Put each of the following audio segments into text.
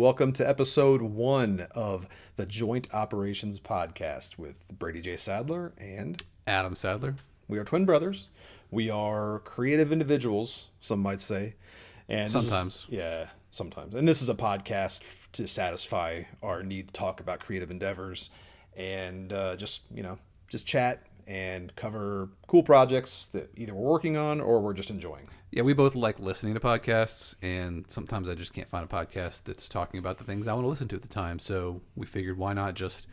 welcome to episode 1 of the Joint Operations Podcast with Brady J. Sadler, and Adam Sadler. we are twin brothers. We are creative individuals, some might say. And Sometimes. Sometimes. And this is a podcast to satisfy our need to talk about creative endeavors and just chat and cover cool projects that either we're working on or we're just enjoying. Yeah, we both like listening to podcasts, and sometimes I just can't find a podcast that's talking about the things I want to listen to at the time. So we figured, why not just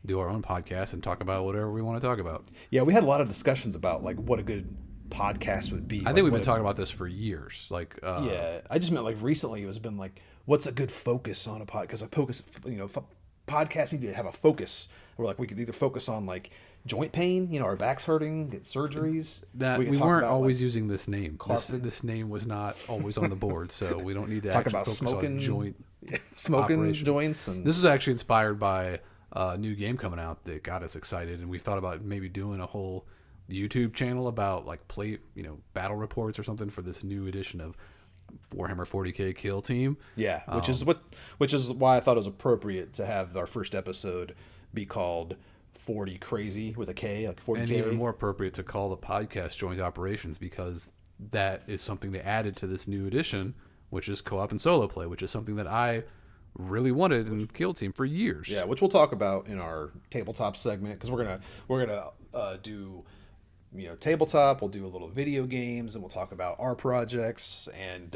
do our own podcast and talk about whatever we want to talk about? Yeah, we had a lot of discussions about like what a good podcast would be. I think we've been talking about this for years. Yeah, I just meant like recently it's been like, what's a good focus on a podcast? Because a focus, podcasts need to have a focus. Where like we could either focus on like joint pain, our back's hurting, get surgeries. That we weren't always using this name. This name was not always on the board, so we don't need to talk actually about focus smoking, on joint smoking operations. joints. And this was actually inspired by a new game coming out that got us excited, and we thought about maybe doing a whole YouTube channel about like battle reports or something for this new edition of Warhammer 40K Kill Team. Yeah, which is why I thought it was appropriate to have our first episode be called 40Krazy with a K, like 40K. And even more appropriate to call the podcast Joint Operations, because that is something they added to this new edition, which is co-op and solo play, which is something that I really wanted in Kill Team for years. Yeah, which we'll talk about in our tabletop segment, because we're gonna do tabletop. We'll do a little video games, and we'll talk about our projects, and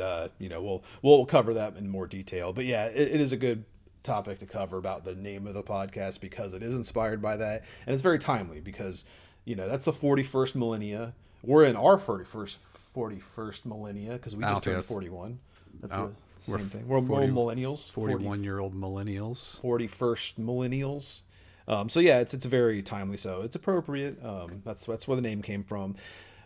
we'll cover that in more detail. But yeah, it is a good topic to cover about the name of the podcast, because it is inspired by that, and it's very timely because that's the 41st millennia. We're in our 41st millennia because we just turned 41. That's the same thing. We're 40, millennials, 41-year-old millennials, 41st millennials. So yeah, it's very timely, so it's appropriate. That's where the name came from.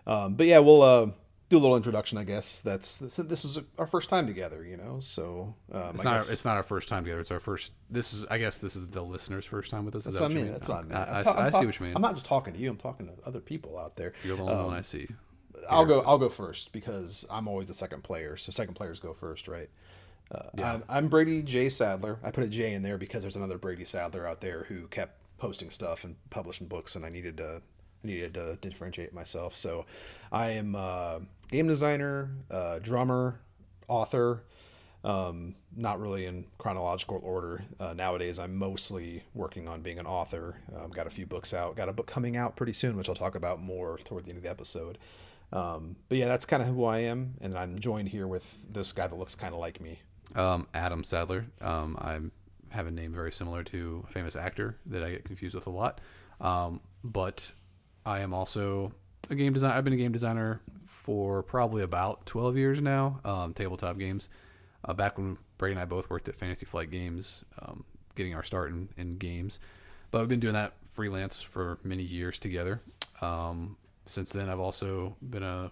But yeah, we'll do a little introduction, I guess. This is our first time together, So it's not our first time together. It's our first. This is the listeners' first time with us. That's what I mean. That's what I mean. I see what you mean. I'm not just talking to you. I'm talking to other people out there. You're the only one I see. I'll go first because I'm always the second player. So second players go first, right? Yeah. I'm Brady J. Sadler. I put a J in there because there's another Brady Sadler out there who kept posting stuff and publishing books, and I needed to differentiate myself. So I am a game designer, drummer, author, not really in chronological order. Nowadays, I'm mostly working on being an author. Got a few books out. Got a book coming out pretty soon, which I'll talk about more toward the end of the episode. But yeah, that's kind of who I am, and I'm joined here with this guy that looks kind of like me. Adam Sadler. I have a name very similar to a famous actor that I get confused with a lot. But I am also a game designer. I've been a game designer for probably about 12 years now, tabletop games. Back when Brady and I both worked at Fantasy Flight Games, getting our start in games. But we've been doing that freelance for many years together. Since then, I've also been a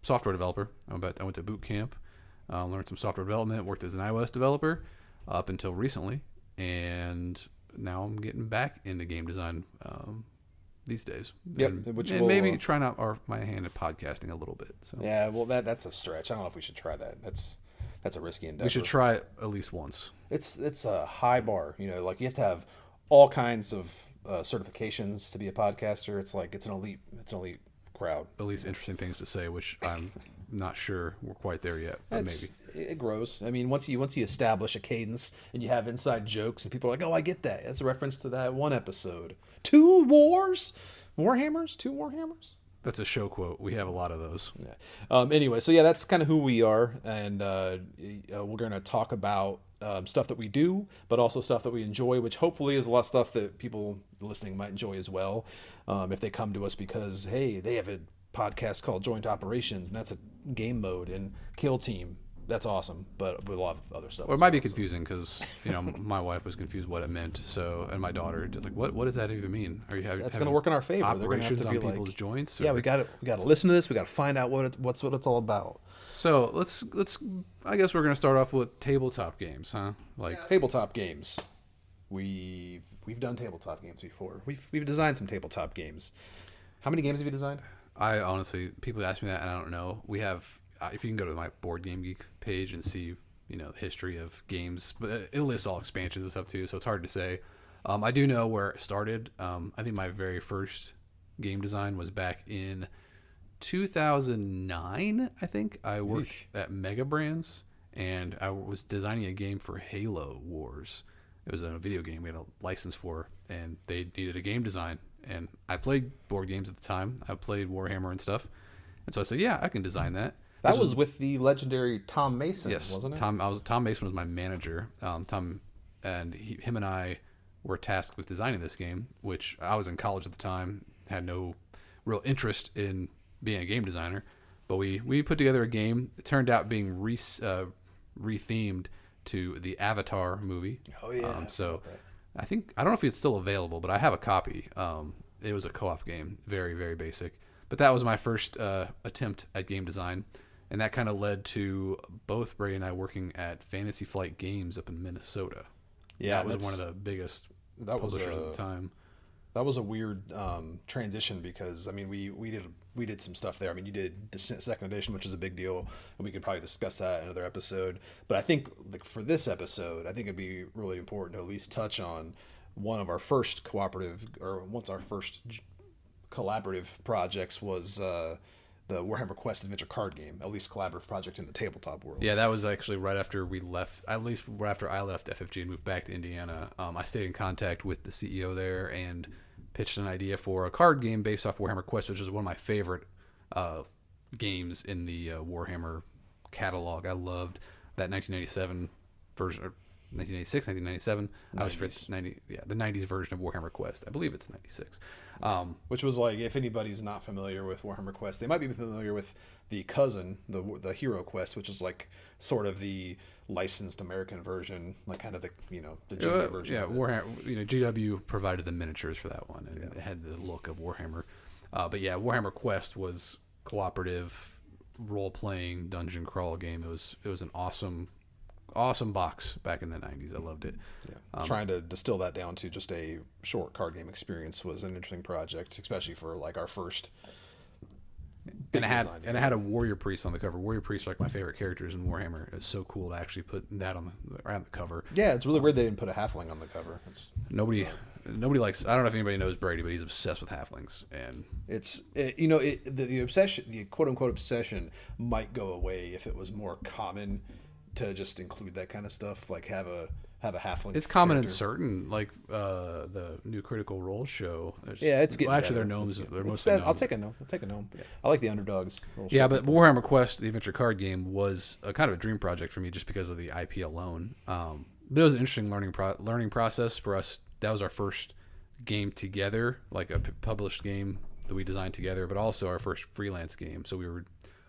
software developer. I went to boot camp, learned some software development, worked as an iOS developer up until recently. And now I'm getting back into game design these days. Yep, and maybe trying out my hand at podcasting a little bit. So yeah, well that's a stretch. I don't know if we should try that. That's a risky endeavor. We should try it at least once. It's a high bar. Like you have to have all kinds of certifications to be a podcaster. It's an elite crowd. At least interesting things to say, which I'm not sure we're quite there yet, but maybe. It grows. I mean, once you establish a cadence and you have inside jokes and people are like, oh, I get that. That's a reference to that one episode. 2 Warhammers? That's a show quote. We have a lot of those. Yeah. Anyway, so yeah, that's kind of who we are. And we're going to talk about stuff that we do, but also stuff that we enjoy, which hopefully is a lot of stuff that people listening might enjoy as well. If they come to us because, hey, they have a podcast called Joint Operations, and that's a game mode, and Kill Team. That's awesome, but with a lot of other stuff. Well, it might be confusing because my wife was confused what it meant. So, and my daughter just like, what does that even mean? That's going to work in our favor. Operations They're going to have to be on people's joints. Yeah, we got to listen to this. We got to find out what it's all about. So let's. I guess we're going to start off with tabletop games, huh? Tabletop games. We've done tabletop games before. We've designed some tabletop games. How many games have you designed? I honestly, people ask me that, and I don't know. We have. If you can go to my Board Game Geek page and see history of games, but it lists all expansions and stuff too, so it's hard to say. I do know where it started. I think my very first game design was back in 2009. I think I worked at Mega Brands, and I was designing a game for Halo Wars. It was a video game we had a license for, and they needed a game design. And I played board games at the time. I played Warhammer and stuff, and so I said, "Yeah, I can design that." That was with the legendary Tom Mason, Yes, wasn't it? Tom Mason was my manager. Tom and him and I were tasked with designing this game, which I was in college at the time, had no real interest in being a game designer, but we put together a game. It turned out being rethemed to the Avatar movie. Oh yeah. So I don't know if it's still available, but I have a copy. It was a co-op game, very very basic. But that was my first attempt at game design, and that kind of led to both Brady and I working at Fantasy Flight Games up in Minnesota. Yeah, that was one of the biggest publishers at the time. That was a weird transition because I mean we did some stuff there. I mean you did Descent Second Edition, which is a big deal, and we could probably discuss that in another episode. But I think for this episode, I think it'd be really important to at least touch on one of our first collaborative projects was the Warhammer Quest Adventure card game, at least collaborative project in the tabletop world. Yeah, that was actually right after we left, at least right after I left FFG and moved back to Indiana. I stayed in contact with the CEO there and pitched an idea for a card game based off Warhammer Quest, which is one of my favorite games in the Warhammer catalog. I loved that 1997 version, or 1986, 1997. 90s. I was for the 90s version of Warhammer Quest. I believe it's 96. Which was like, if anybody's not familiar with Warhammer Quest, they might be familiar with the cousin, the Hero Quest, which is like sort of the licensed American version, like kind of the junior version. Yeah, Warhammer. GW provided the miniatures for that one, and it had the look of Warhammer. But yeah, Warhammer Quest was cooperative role playing dungeon crawl game. It was an awesome box back in the 90s. I loved it. Yeah. Trying to distill that down to just a short card game experience was an interesting project, especially for like our first. And it had a warrior priest on the cover. Warrior priests are like my favorite characters in Warhammer. It's so cool to actually put that on the cover. Yeah, it's really weird they didn't put a halfling on the cover. Nobody likes. I don't know if anybody knows Brady, but he's obsessed with halflings, and the obsession, the quote unquote obsession, might go away if it was more common to just include that kind of stuff, like have a halfling. It's common in certain, like the new Critical Role show. It's getting actually better. they're gnomes. They're mostly I'll take a gnome. Yeah. I like the underdogs. Yeah, but Warhammer Quest, the adventure card game, was a kind of a dream project for me just because of the IP alone. But it was an interesting learning process for us. That was our first game together, like a published game that we designed together, but also our first freelance game. So we were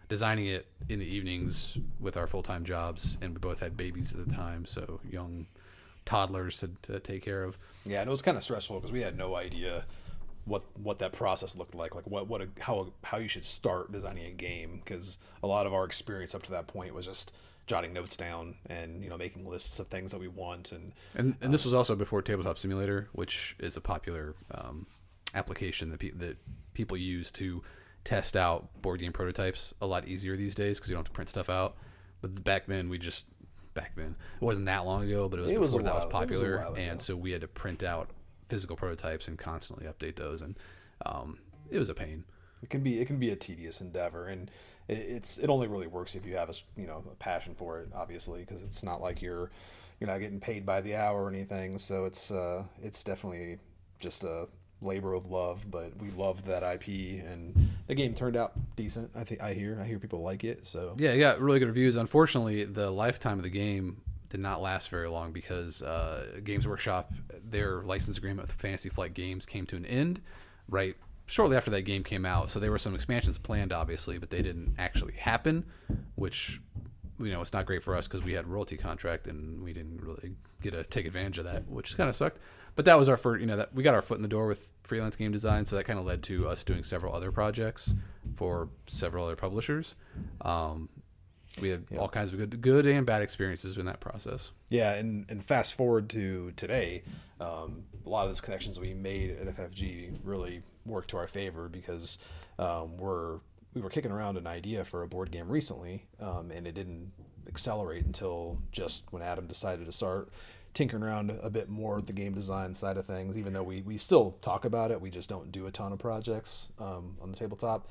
designing it in the evenings with our full-time jobs, and we both had babies at the time, so young toddlers to take care of. Yeah, and it was kind of stressful because we had no idea what that process looked like how you should start designing a game, because a lot of our experience up to that point was just jotting notes down and making lists of things that we want, and this was also before Tabletop Simulator, which is a popular application that people use to test out board game prototypes a lot easier these days because you don't have to print stuff out. But back then it wasn't that long ago, but it was before that was popular, and so we had to print out physical prototypes and constantly update those, and it was a pain. It can be a tedious endeavor, and it only really works if you have a passion for it, obviously, because it's not like you're not getting paid by the hour or anything. So it's definitely just a labor of love, but we loved that IP, and the game turned out decent. I hear people like it. So yeah, it got really good reviews. Unfortunately, the lifetime of the game did not last very long because Games Workshop, their license agreement with Fantasy Flight Games came to an end right shortly after that game came out. So there were some expansions planned, obviously, but they didn't actually happen, which it's not great for us because we had a royalty contract and we didn't really get to take advantage of that, which kind of sucked. But that was our first, that we got our foot in the door with freelance game design, so that kind of led to us doing several other projects for several other publishers. We had all kinds of good and bad experiences in that process. Yeah, and fast forward to today, a lot of those connections we made at FFG really worked to our favor because we were kicking around an idea for a board game recently, and it didn't accelerate until just when Adam decided to start tinkering around a bit more with the game design side of things. Even though we still talk about it, we just don't do a ton of projects on the tabletop.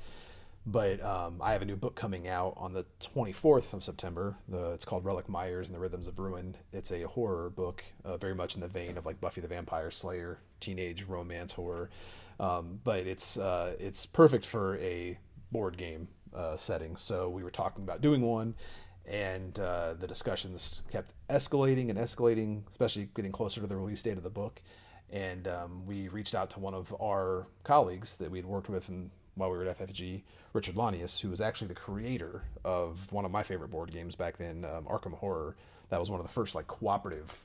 But I have a new book coming out on the 24th of September. It's called Relic Myers and the Rhythms of Ruin. It's a horror book, very much in the vein of like Buffy the Vampire Slayer, teenage romance horror. But it's perfect for a board game setting. So we were talking about doing one, and the discussions kept escalating and escalating, especially getting closer to the release date of the book. And we reached out to one of our colleagues that we had worked with while we were at FFG, Richard Lanius, who was actually the creator of one of my favorite board games back then, Arkham Horror. That was one of the first like cooperative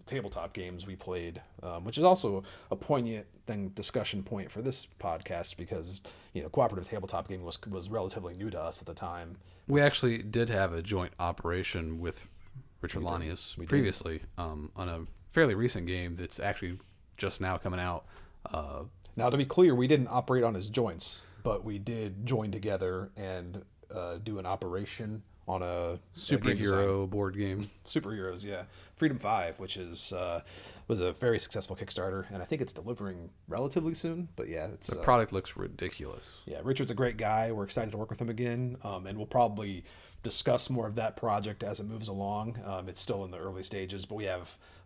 tabletop games we played, which is also a poignant discussion point for this podcast because cooperative tabletop gaming was relatively new to us at the time. We actually did have a joint operation with Richard Lanius previously on a fairly recent game that's actually just now coming out. Now, to be clear, we didn't operate on his joints, but we did join together and do an operation on a superhero board game. Superheroes, yeah. Freedom 5, which was a very successful Kickstarter, and I think it's delivering relatively soon. But yeah, the product looks ridiculous. Yeah, Richard's a great guy. We're excited to work with him again, and we'll probably discuss more of that project as it moves along. It's still in the early stages, but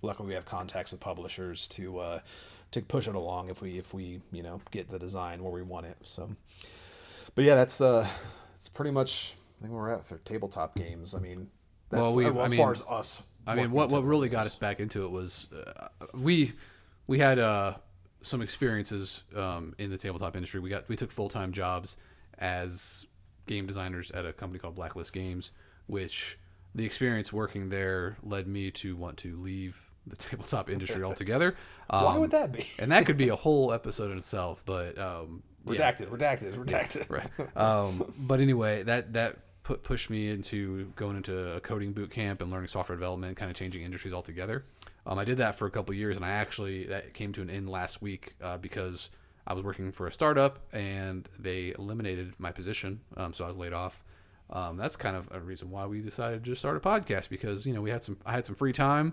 luckily we have contacts with publishers to push it along if we get the design where we want it. So, but yeah, it's pretty much I think we're at for tabletop games. I mean, as far as us. I mean, what really got us back into it was we had some experiences in the tabletop industry. We took full-time jobs as game designers at a company called Blacklist Games, which the experience working there led me to want to leave the tabletop industry altogether. Why would that be? And that could be a whole episode in itself, but redacted. Right. But anyway, that pushed me into going into a coding boot camp and learning software development, kind of changing industries altogether. I did that for a couple of years, and that came to an end last week because I was working for a startup and they eliminated my position, so I was laid off. That's kind of a reason why we decided to just start a podcast because I had some free time.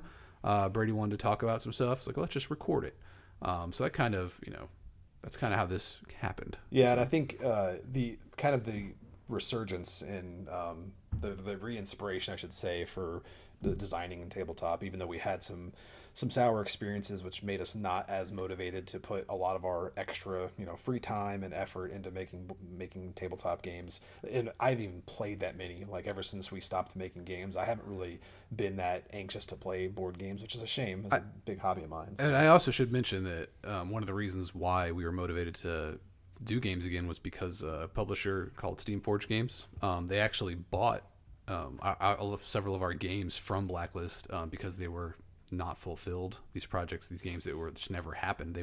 Brady wanted to talk about some stuff. It's like, let's just record it. So that kind of that's kind of how this happened. Yeah, and I think the resurgence in the re-inspiration, I should say, for the designing in tabletop, even though we had some sour experiences which made us not as motivated to put a lot of our extra free time and effort into making tabletop games. And I've even played that many, like ever since we stopped making games. I haven't really been that anxious to play board games, which is a shame. It's a big hobby of mine. And I also should mention that one of the reasons why we were motivated to do games again was because a publisher called Steamforged Games, they actually bought several of our games from Blacklist because they were not fulfilled. These games that were just never happened.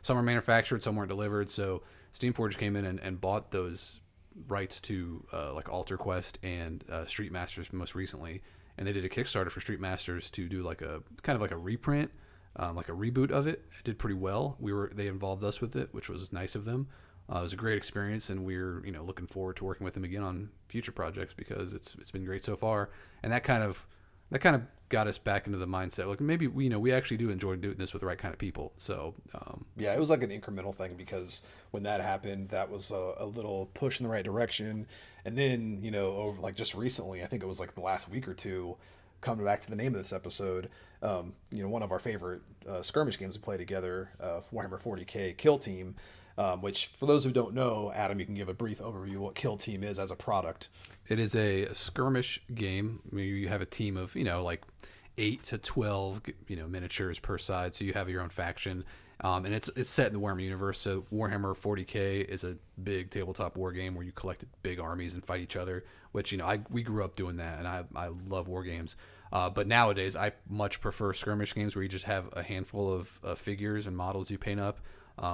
Some were manufactured, some weren't delivered. So Steamforged came in and bought those rights to like Alter Quest and Street Masters most recently, and they did a Kickstarter for Street Masters to do like a kind of like a reprint, like a reboot of it. It did pretty well. They involved us with it, which was nice of them. It was a great experience, and we're looking forward to working with them again on future projects because it's been great so far. And that kind of got us back into the mindset. Like maybe we actually do enjoy doing this with the right kind of people. So yeah, it was like an incremental thing because when that happened, that was a little push in the right direction. And then over like just recently, I think it was like the last week or two, coming back to the name of this episode, one of our favorite skirmish games we play together, Warhammer 40K Kill Team. Which, for those who don't know, Adam, you can give a brief overview of what Kill Team is as a product. It is a skirmish game. You have a team of, like 8 to 12, miniatures per side. So you have your own faction. And it's set in the Warhammer universe. So Warhammer 40K is a big tabletop war game where you collect big armies and fight each other, which, we grew up doing that, and I love war games. But nowadays, I much prefer skirmish games where you just have a handful of figures and models you paint up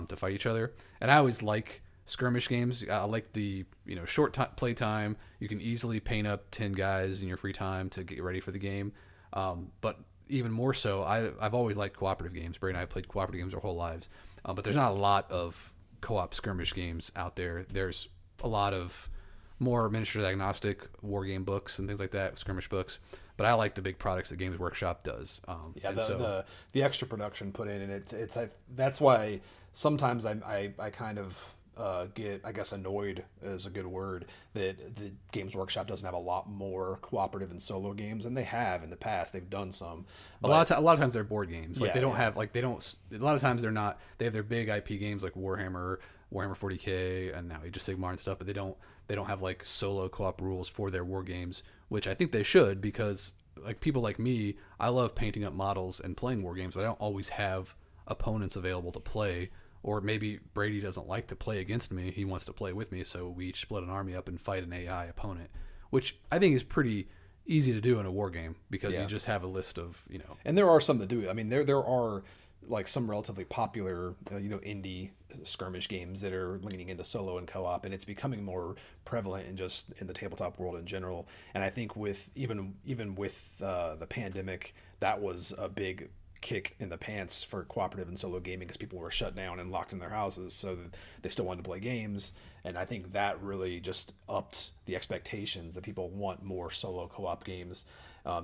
to fight each other. And I always like skirmish games. I like the short play time. You can easily paint up 10 guys in your free time to get ready for the game. But even more so, I've always liked cooperative games. Brady and I have played cooperative games our whole lives. But there's not a lot of co-op skirmish games out there. There's a lot of more miniatures agnostic war game books and things like that, skirmish books. But I like the big products that Games Workshop does. Yeah, the extra production put in, and that's why sometimes I kind of get, I guess, annoyed is a good word, that the Games Workshop doesn't have a lot more cooperative and solo games, and they have in the past. They've done some. A lot of times they're board games. Like Yeah, they don't yeah. have like they don't. A lot of times they're not. They have their big IP games like Warhammer, Warhammer 40K, and now Age of Sigmar and stuff. But they don't have like solo co-op rules for their war games, which I think they should, because like people like me, I love painting up models and playing war games, but I don't always have opponents available to play. Or maybe Brady doesn't like to play against me. He wants to play with me, so we each split an army up and fight an AI opponent, which I think is pretty easy to do in a war game because Yeah. you just have a list of, you know. And there are some that do it. I mean, there are like some relatively popular, indie skirmish games that are leaning into solo and co-op, and it's becoming more prevalent in just in the tabletop world in general. And I think with even with the pandemic, that was a big kick in the pants for cooperative and solo gaming, because people were shut down and locked in their houses, so that they still wanted to play games. And I think that really just upped the expectations that people want more solo co-op games,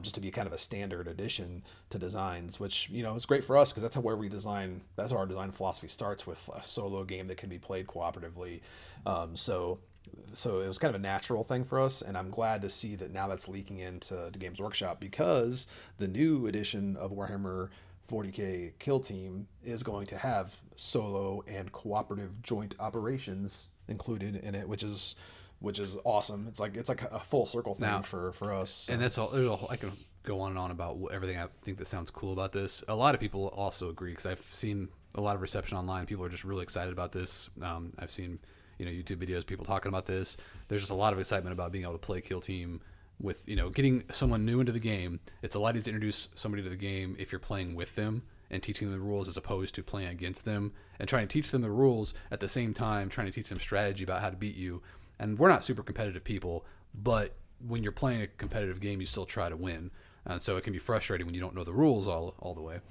just to be kind of a standard addition to designs, which is great for us, because that's where we design. That's how our design philosophy starts, with a solo game that can be played cooperatively. So it was kind of a natural thing for us, and I'm glad to see that now that's leaking into the Games Workshop, because the new edition of Warhammer 40K Kill Team is going to have solo and cooperative joint operations included in it, which is awesome. It's like a full circle thing Now, for us. So. And that's all. There's I can go on and on about everything I think that sounds cool about this. A lot of people also agree, because I've seen a lot of reception online. People are just really excited about this. I've seen YouTube videos, people talking about this. There's just a lot of excitement about being able to play Kill Team with getting someone new into the game. It's a lot easier to introduce somebody to the game if you're playing with them and teaching them the rules, as opposed to playing against them and trying to teach them the rules at the same time trying to teach them strategy about how to beat you. And we're not super competitive people, but when you're playing a competitive game, you still try to win. And so it can be frustrating when you don't know the rules all the way.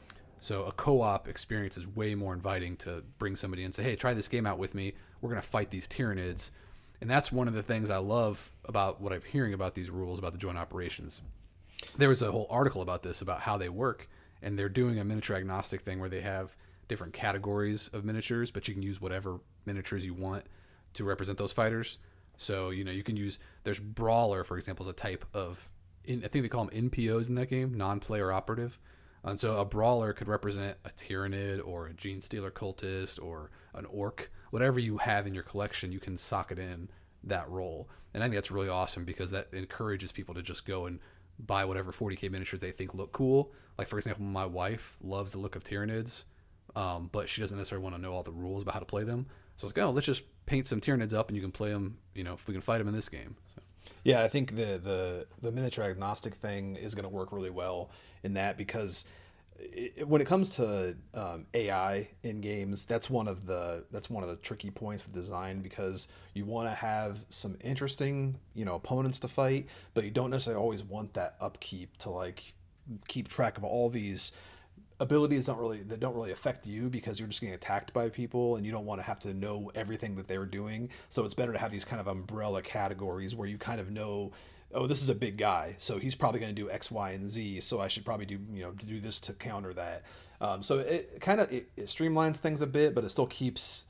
So a co-op experience is way more inviting to bring somebody in and say, hey, try this game out with me. We're going to fight these Tyranids. And that's one of the things I love about what I'm hearing about these rules, about the joint operations. There was a whole article about this, about how they work, and they're doing a miniature agnostic thing where they have different categories of miniatures, but you can use whatever miniatures you want to represent those fighters. So, you can use, there's Brawler, for example, is a type of, I think they call them NPOs in that game, non-player operative. And so a Brawler could represent a Tyranid or a Gene Stealer cultist or an Orc. Whatever you have in your collection, you can socket in that role. And I think that's really awesome, because that encourages people to just go and buy whatever 40K miniatures they think look cool. Like, for example, my wife loves the look of Tyranids, but she doesn't necessarily want to know all the rules about how to play them. So it's like, let's just paint some Tyranids up and you can play them, if we can fight them in this game. So. Yeah, I think the miniature agnostic thing is going to work really well in that, because when it comes to AI in games, that's one of the tricky points with design, because you want to have some interesting opponents to fight, but you don't necessarily always want that upkeep to like keep track of all these abilities that don't really affect you, because you're just getting attacked by people and you don't want to have to know everything that they're doing. So it's better to have these kind of umbrella categories where you kind of know, oh, this is a big guy, so he's probably going to do X, Y, and Z, so I should probably do this to counter that. So it kind of it streamlines things a bit, but it still keeps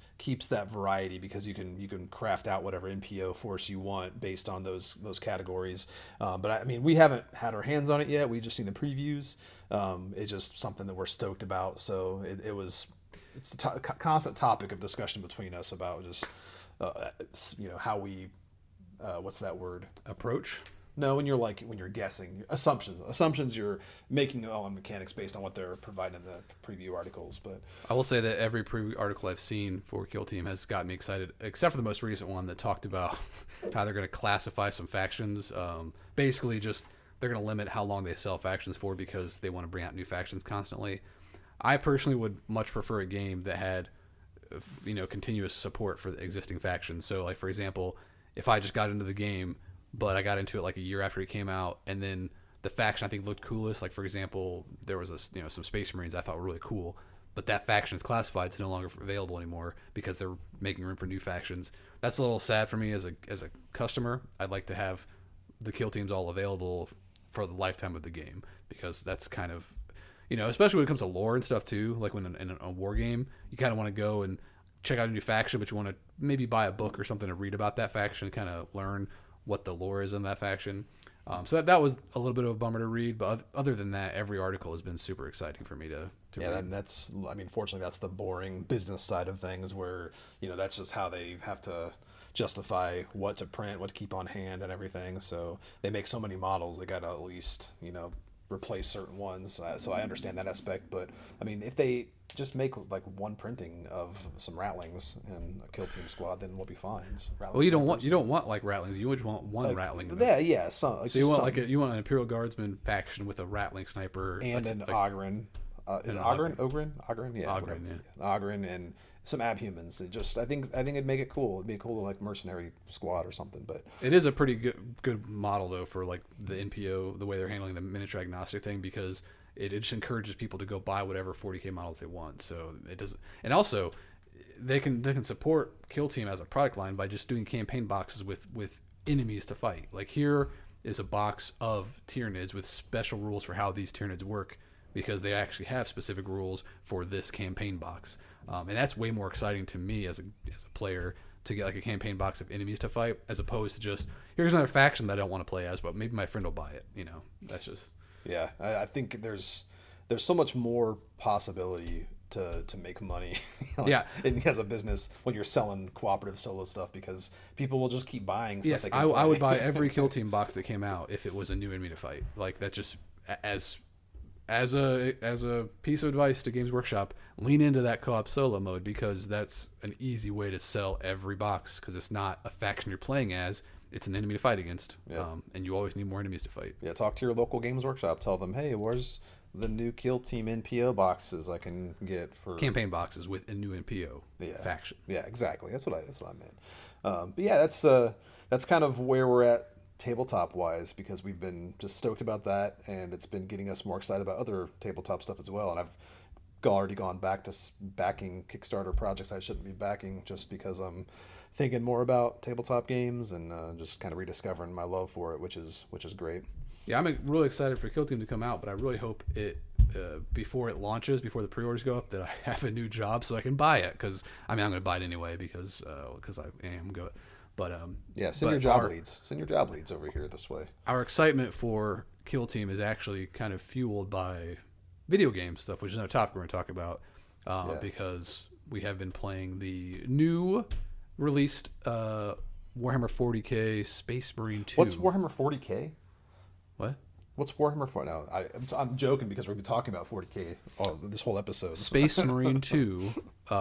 that variety, because you can craft out whatever NPO force you want based on those categories. But I mean, we haven't had our hands on it yet. We've just seen the previews. It's just something that we're stoked about. So it's a constant topic of discussion between us about just how we what's that word? Approach? No, when you're guessing, assumptions you're making on mechanics based on what they're providing in the preview articles. But I will say that every preview article I've seen for Kill Team has got me excited, except for the most recent one that talked about how they're going to classify some factions. Basically, just they're going to limit how long they sell factions for, because they want to bring out new factions constantly. I personally would much prefer a game that had continuous support for the existing factions. So, like, for example, if I just got into the game, but I got into it like a year after it came out, and then the faction I think looked coolest, like, for example, there was some Space Marines I thought were really cool, but that faction is classified, it's no longer available anymore because they're making room for new factions. That's a little sad for me as a customer. I'd like to have the kill teams all available for the lifetime of the game, because that's kind of, especially when it comes to lore and stuff too. Like when in a war game, you kind of want to go and check out a new faction, but you want to maybe buy a book or something to read about that faction, kind of learn what the lore is in that faction. So that was a little bit of a bummer to read, but other than that, every article has been super exciting for me to read. And fortunately, that's the boring business side of things where, that's just how they have to justify what to print, what to keep on hand and everything. So they make so many models, they got to at least, replace certain ones. So I understand that aspect, but if they just make like one printing of some Ratlings and a kill team squad, then we'll be fine. Well, you don't want like Ratlings. You would want one Ratling. Yeah. So you want an Imperial Guardsman faction with a Ratling sniper and an Ogren. Is it Ogren? Ogren? Yeah. Ogren, yeah. Ogren and some abhumans. I think it'd make it cool. It'd be a cool like mercenary squad or something. But it is a pretty good model though for like the NPO, the way they're handling the miniature agnostic thing, because it just encourages people to go buy whatever 40K models they want. So it doesn't, and also they can support Kill Team as a product line by just doing campaign boxes with enemies to fight. Like here is a box of Tyranids with special rules for how these Tyranids work, because they actually have specific rules for this campaign box. And that's way more exciting to me as a player, to get like a campaign box of enemies to fight, as opposed to just, here's another faction that I don't want to play as, but maybe my friend will buy it. That's just... Yeah, I think there's so much more possibility to make money as a business when you're selling cooperative solo stuff, because people will just keep buying stuff. Yes, I would buy every Kill Team box that came out if it was a new enemy to fight. Like, that just, as a piece of advice to Games Workshop, lean into that co-op solo mode, because that's an easy way to sell every box, because it's not a faction you're playing as, it's an enemy to fight against. And you always need more enemies to fight. Yeah, talk to your local Games Workshop, tell them, hey, where's the new Kill Team NPO boxes I can get for campaign boxes with a new NPO faction. Yeah, exactly. That's what I meant. But yeah, that's kind of where we're at tabletop wise, because we've been just stoked about that, and it's been getting us more excited about other tabletop stuff as well. And I've already gone back to backing Kickstarter projects I shouldn't be backing, just because I'm thinking more about tabletop games and just kind of rediscovering my love for it, which is great. Yeah, I'm really excited for Kill Team to come out, but I really hope it before it launches, before the pre-orders go up, that I have a new job so I can buy it. Because I'm going to buy it anyway, because I am good. But send your job leads. Send your job leads over here this way. Our excitement for Kill Team is actually kind of fueled by video game stuff, which is another topic we're going to talk about, because we have been playing the new released Warhammer 40K Space Marine 2. What's Warhammer 40K? What? What's Warhammer 40? No, I'm joking, because we've been talking about 40K this whole episode. Space Marine 2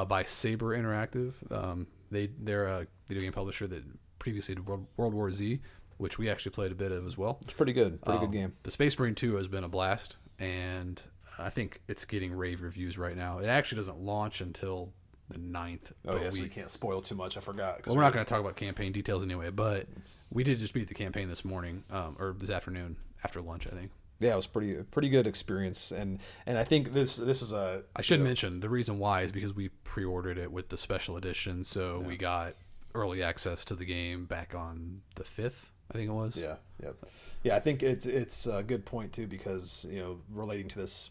by Saber Interactive. They're a video game publisher that previously did World War Z, which we actually played a bit of as well. It's pretty good. Pretty good game. The Space Marine 2 has been a blast, and I think it's getting rave reviews right now. It actually doesn't launch until the 9th. Oh, yeah, so we can't spoil too much. I forgot. Well, we're not going to talk about campaign details anyway, but we did just beat the campaign this morning, or this afternoon, after lunch, I think. Yeah, it was pretty good experience, and I think this is a... I should mention, the reason why is because we pre-ordered it with the special edition, so we got early access to the game back on the 5th, I think it was. Yeah, yep. Yeah, I think it's a good point too, because relating to this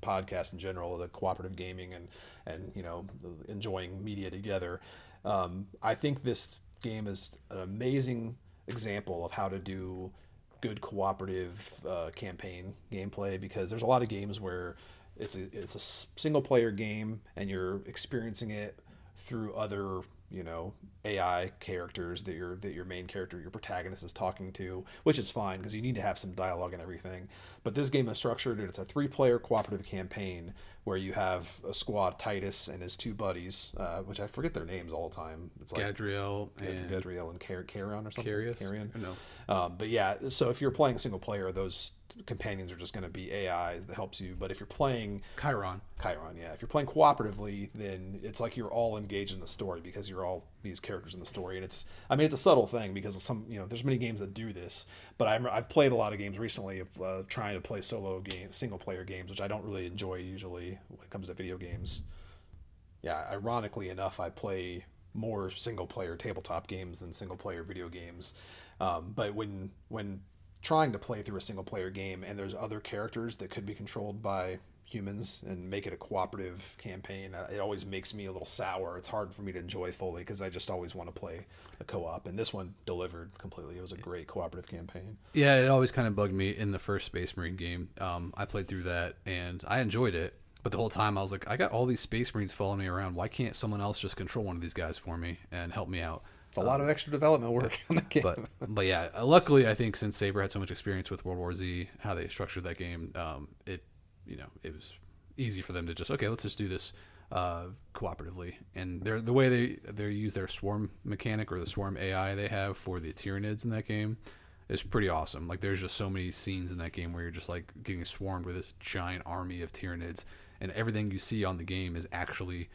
podcast in general, the cooperative gaming and enjoying media together, I think this game is an amazing example of how to do good cooperative campaign gameplay, because there's a lot of games where it's a single player game and you're experiencing it through other AI characters that your main character, your protagonist, is talking to, which is fine because you need to have some dialogue and everything. But this game is structured, and it's a 3-player cooperative campaign where you have a squad, Titus and his 2 buddies, which I forget their names all the time. It's like Gadriel and Carrion or something. Carrion? No. But yeah, so if you're playing single player, those companions are just going to be AIs that helps you. But if you're playing Chiron. Chiron, yeah, if you're playing cooperatively, then it's like you're all engaged in the story because you're all these characters in the story, and it's, I mean, it's a subtle thing because of some, there's many games that do this, but I've played a lot of games recently of trying to play solo games, single player games, which I don't really enjoy usually when it comes to video games. Yeah, ironically enough, I play more single player tabletop games than single player video games. But when trying to play through a single player game and there's other characters that could be controlled by humans and make it a cooperative campaign, it always makes me a little sour. It's hard for me to enjoy fully because I just always want to play a co-op, and this one delivered completely. It was a great cooperative campaign. Yeah, it always kind of bugged me in the first Space Marine game. I played through that and I enjoyed it, but the whole time I was like, I got all these Space Marines following me around. Why can't someone else just control one of these guys for me and help me out? It's a lot of extra development work on the game. But yeah, luckily I think since Saber had so much experience with World War Z, how they structured that game, it was easy for them to just, okay, let's just do this cooperatively. And the way they use their swarm mechanic, or the swarm AI they have for the Tyranids in that game, is pretty awesome. Like, there's just so many scenes in that game where you're just like getting swarmed with this giant army of Tyranids, and everything you see on the game is actually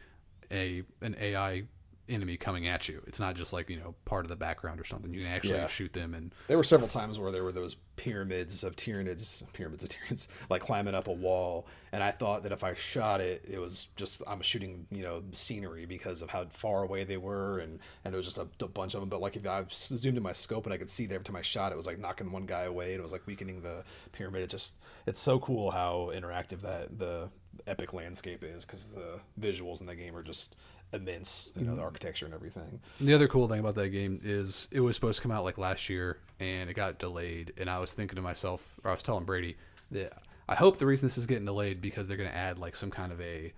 an AI enemy coming at you. It's not just like, part of the background or something. You can actually shoot them. And there were several times where there were those pyramids of Tyranids, like climbing up a wall, and I thought that if I shot it, it was just, I'm shooting scenery because of how far away they were, and it was just a bunch of them. But like, if I zoomed in my scope and I could see that every time I shot, it was like knocking one guy away, and it was like weakening the pyramid. It's so cool how interactive that the epic landscape is, because the visuals in that game are just immense, the architecture and everything. The other cool thing about that game is it was supposed to come out like last year and it got delayed, and I was thinking to myself, or I was telling Brady, that I hope the reason this is getting delayed because they're going to add like some kind of a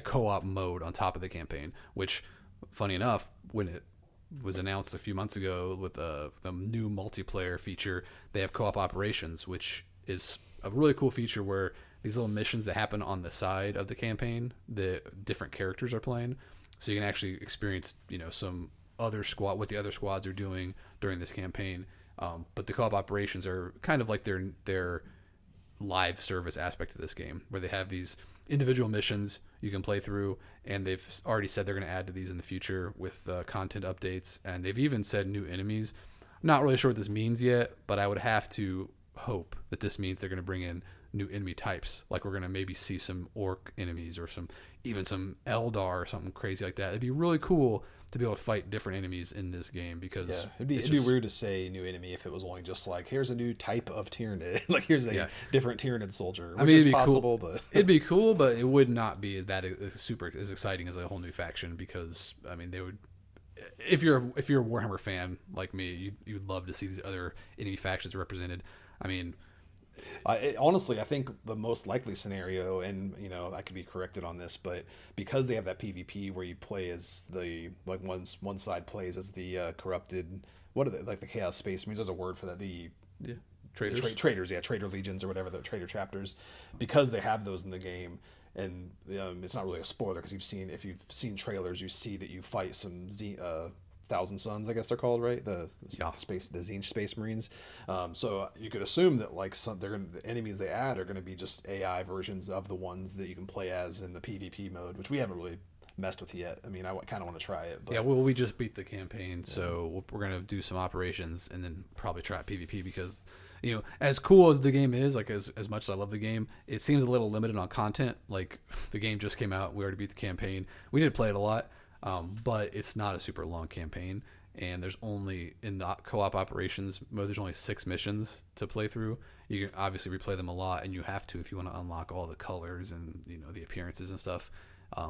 co-op mode on top of the campaign, which, funny enough, when it was announced a few months ago with the new multiplayer feature, they have co-op operations, which is a really cool feature where these little missions that happen on the side of the campaign, the different characters are playing. So you can actually experience, some other squad, what the other squads are doing during this campaign. But the co-op operations are kind of like their live service aspect of this game, where they have these individual missions you can play through, and they've already said they're going to add to these in the future with content updates, and they've even said new enemies. I'm not really sure what this means yet, but I would have to hope that this means they're going to bring in new enemy types. Like, we're going to maybe see some orc enemies, or even some Eldar or something crazy like that. It'd be really cool to be able to fight different enemies in this game, because it'd be weird to say new enemy if it was only just like, here's a new type of Tyranid, like here's a different Tyranid soldier, which is possible, but it'd be cool, but it would not be super as exciting as a whole new faction, because I mean, they would, if you're a Warhammer fan like me, you'd love to see these other enemy factions represented. I mean, honestly, I think the most likely scenario, and I could be corrected on this, but because they have that PvP where you play as the, like, one side plays as the corrupted, what are they, like the Chaos Space Marines? There's a word for that. Traitors. Traitors, Traitor Legions or whatever, the Traitor Chapters, because they have those in the game. And it's not really a spoiler, because if you've seen trailers, you see that you fight some Thousand Suns, I guess they're called, right? The Zinj Space Marines. So you could assume that like the enemies they add are going to be just AI versions of the ones that you can play as in the PvP mode, which we haven't really messed with yet. I mean, I kind of want to try it. But, well, we just beat the campaign, so we're going to do some operations and then probably try PvP, because as cool as the game is, like as much as I love the game, it seems a little limited on content. Like, the game just came out, we already beat the campaign. We did play it a lot. But it's not a super long campaign, and there's only, in the co-op operations mode, there's only 6 missions to play through. You can obviously replay them a lot, and you have to if you want to unlock all the colors and the appearances and stuff,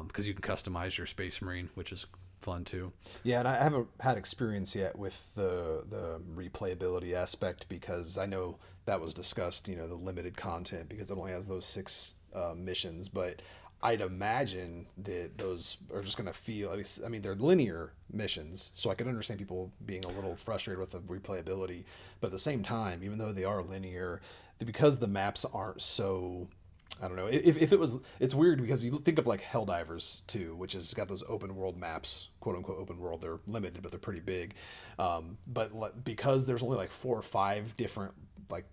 because you can customize your Space Marine, which is fun too. Yeah, and I haven't had experience yet with the replayability aspect, because I know that was discussed, the limited content, because it only has those 6 missions, but I'd imagine that those are just going to feel, I mean, they're linear missions, so I can understand people being a little frustrated with the replayability. But at the same time, even though they are linear, because the maps aren't so, I don't know, if it was, it's weird, because you think of like Helldivers 2, which has got those open world maps, quote unquote open world. They're limited, but they're pretty big. But because there's only like 4 or 5 different like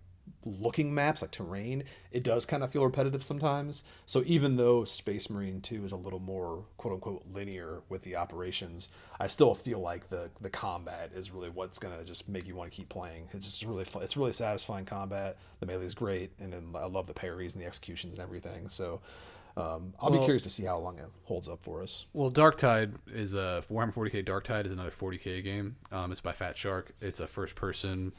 looking maps like terrain, it does kind of feel repetitive sometimes. So even though Space Marine 2 is a little more quote unquote linear with the operations, I still feel like the combat is really what's gonna just make you want to keep playing. It's just really fun. It's really satisfying combat. The melee is great, and then I love the parries and the executions and everything. So I'll be curious to see how long it holds up for us. Well, Darktide is Warhammer 40K. Darktide is another 40K game. It's by Fat Shark. It's a first-person,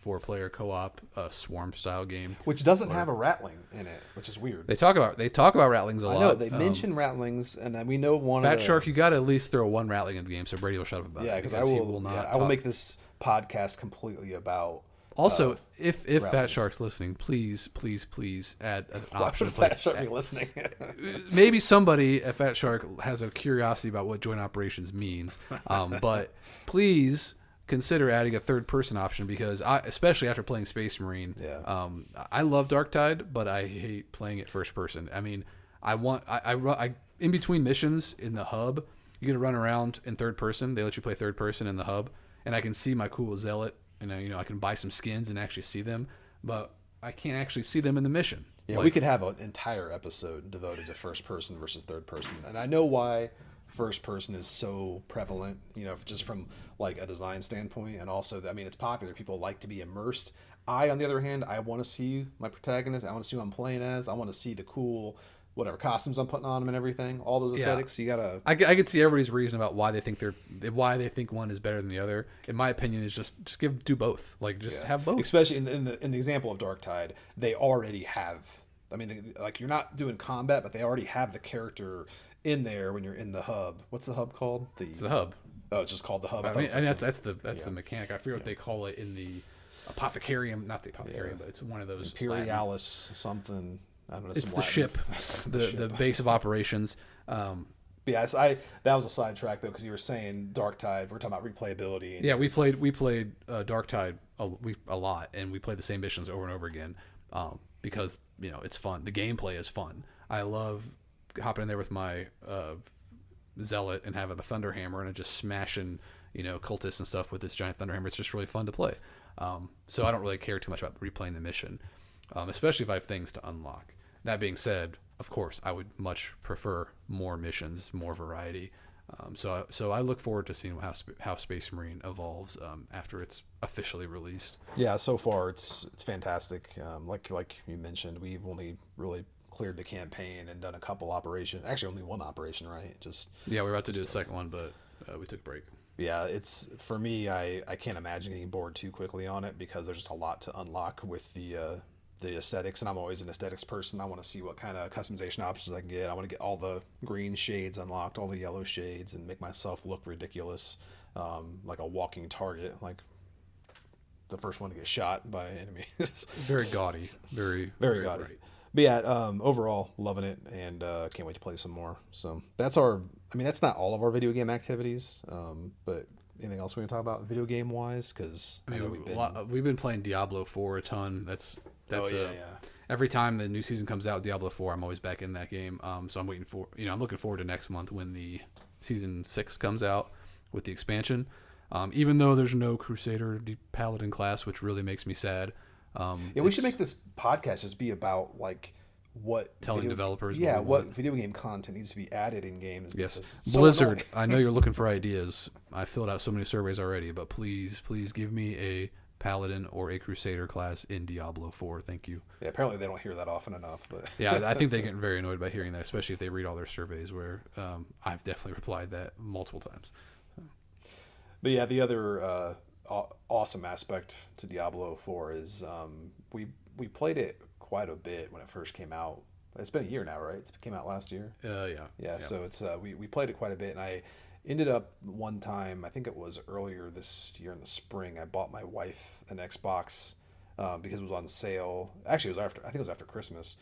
4-player co-op swarm style game, Which doesn't have a ratling in it, which is weird. They talk about rattlings a lot. I know they mention rattlings, and we know one. Fat Shark, you got to at least throw one rattling in the game, so Brady will shut up about it. Yeah, because I will make this podcast completely about. Also, if Fat Shark's listening, please add an option to play. Fat Shark be listening? Maybe somebody at Fat Shark has a curiosity about what joint operations means, but please consider adding a third-person option, because especially after playing Space Marine, I love Darktide, but I hate playing it first-person. I mean, I in between missions in the hub, you get to run around in third-person. They let you play third-person in the hub, and I can see my cool zealot, and I can buy some skins and actually see them, but I can't actually see them in the mission. Yeah, we could have an entire episode devoted to first-person versus third-person, and I know why first person is so prevalent, just from like a design standpoint, and also I mean it's popular. People like to be immersed. On the other hand, I want to see my protagonist. I want to see who I'm playing as. I want to see the cool whatever costumes I'm putting on them and everything. All those aesthetics. You gotta. I could see everybody's reason about why they think one is better than the other. In my opinion, is just do both. Like just have both. Especially in the example of Darktide, they already have. I mean, like you're not doing combat, but they already have the character in there when you're in the hub. What's the hub called? It's the hub. Oh, it's just called the hub. I mean, and that's the mechanic. I forget what they call it in the Apothecarium. Not the Apothecarium, but it's one of those Imperialis something. I don't know. It's the ship, the base of operations. Yes, that was a sidetrack though, because you were saying Darktide. We're talking about replayability. Yeah, we played Darktide a lot, and we played the same missions over and over again because it's fun. The gameplay is fun. I love hopping in there with my zealot and having a thunder hammer and just smashing cultists and stuff with this giant thunder hammer. It's just really fun to play. So I don't really care too much about replaying the mission, especially if I have things to unlock. That being said, of course, I would much prefer more missions, more variety. So I look forward to seeing how Space Marine evolves after it's officially released. Yeah, so far it's fantastic. Like you mentioned, we've only really cleared the campaign and done a couple operations. Actually, only one operation, right? We were about to do the second one, but we took a break. Yeah, it's for me. I can't imagine getting bored too quickly on it, because there's just a lot to unlock with the aesthetics, and I'm always an aesthetics person. I want to see what kind of customization options I can get. I want to get all the green shades unlocked, all the yellow shades, and make myself look ridiculous, like a walking target, like the first one to get shot by enemies. Very gaudy, very gaudy. Bright. But yeah, overall loving it, and can't wait to play some more. So that's not all of our video game activities, but anything else we want to talk about video game wise? Because we've been playing Diablo 4 a ton. That's every time the new season comes out, Diablo 4, I'm always back in that game. So I'm waiting for I'm looking forward to next month when the season 6 comes out with the expansion. Even though there's no Crusader Paladin class, which really makes me sad. We should make this podcast just be about like what telling developers what video game content needs to be added in games. Yes, Blizzard, I know you're looking for ideas. I filled out so many surveys already, but please give me a Paladin or a Crusader class in Diablo 4. Thank you. Yeah, apparently they don't hear that often enough, but yeah, I think they get very annoyed by hearing that, especially if they read all their surveys, where I've definitely replied that multiple times. But yeah, the other awesome aspect to Diablo 4 is we played it quite a bit when it first came out. It's been a year now, right? It came out last year. Yeah. So it's we played it quite a bit, and I ended up one time, I think it was earlier this year in the spring, I bought my wife an Xbox because it was on sale. Actually, I think it was after Christmas,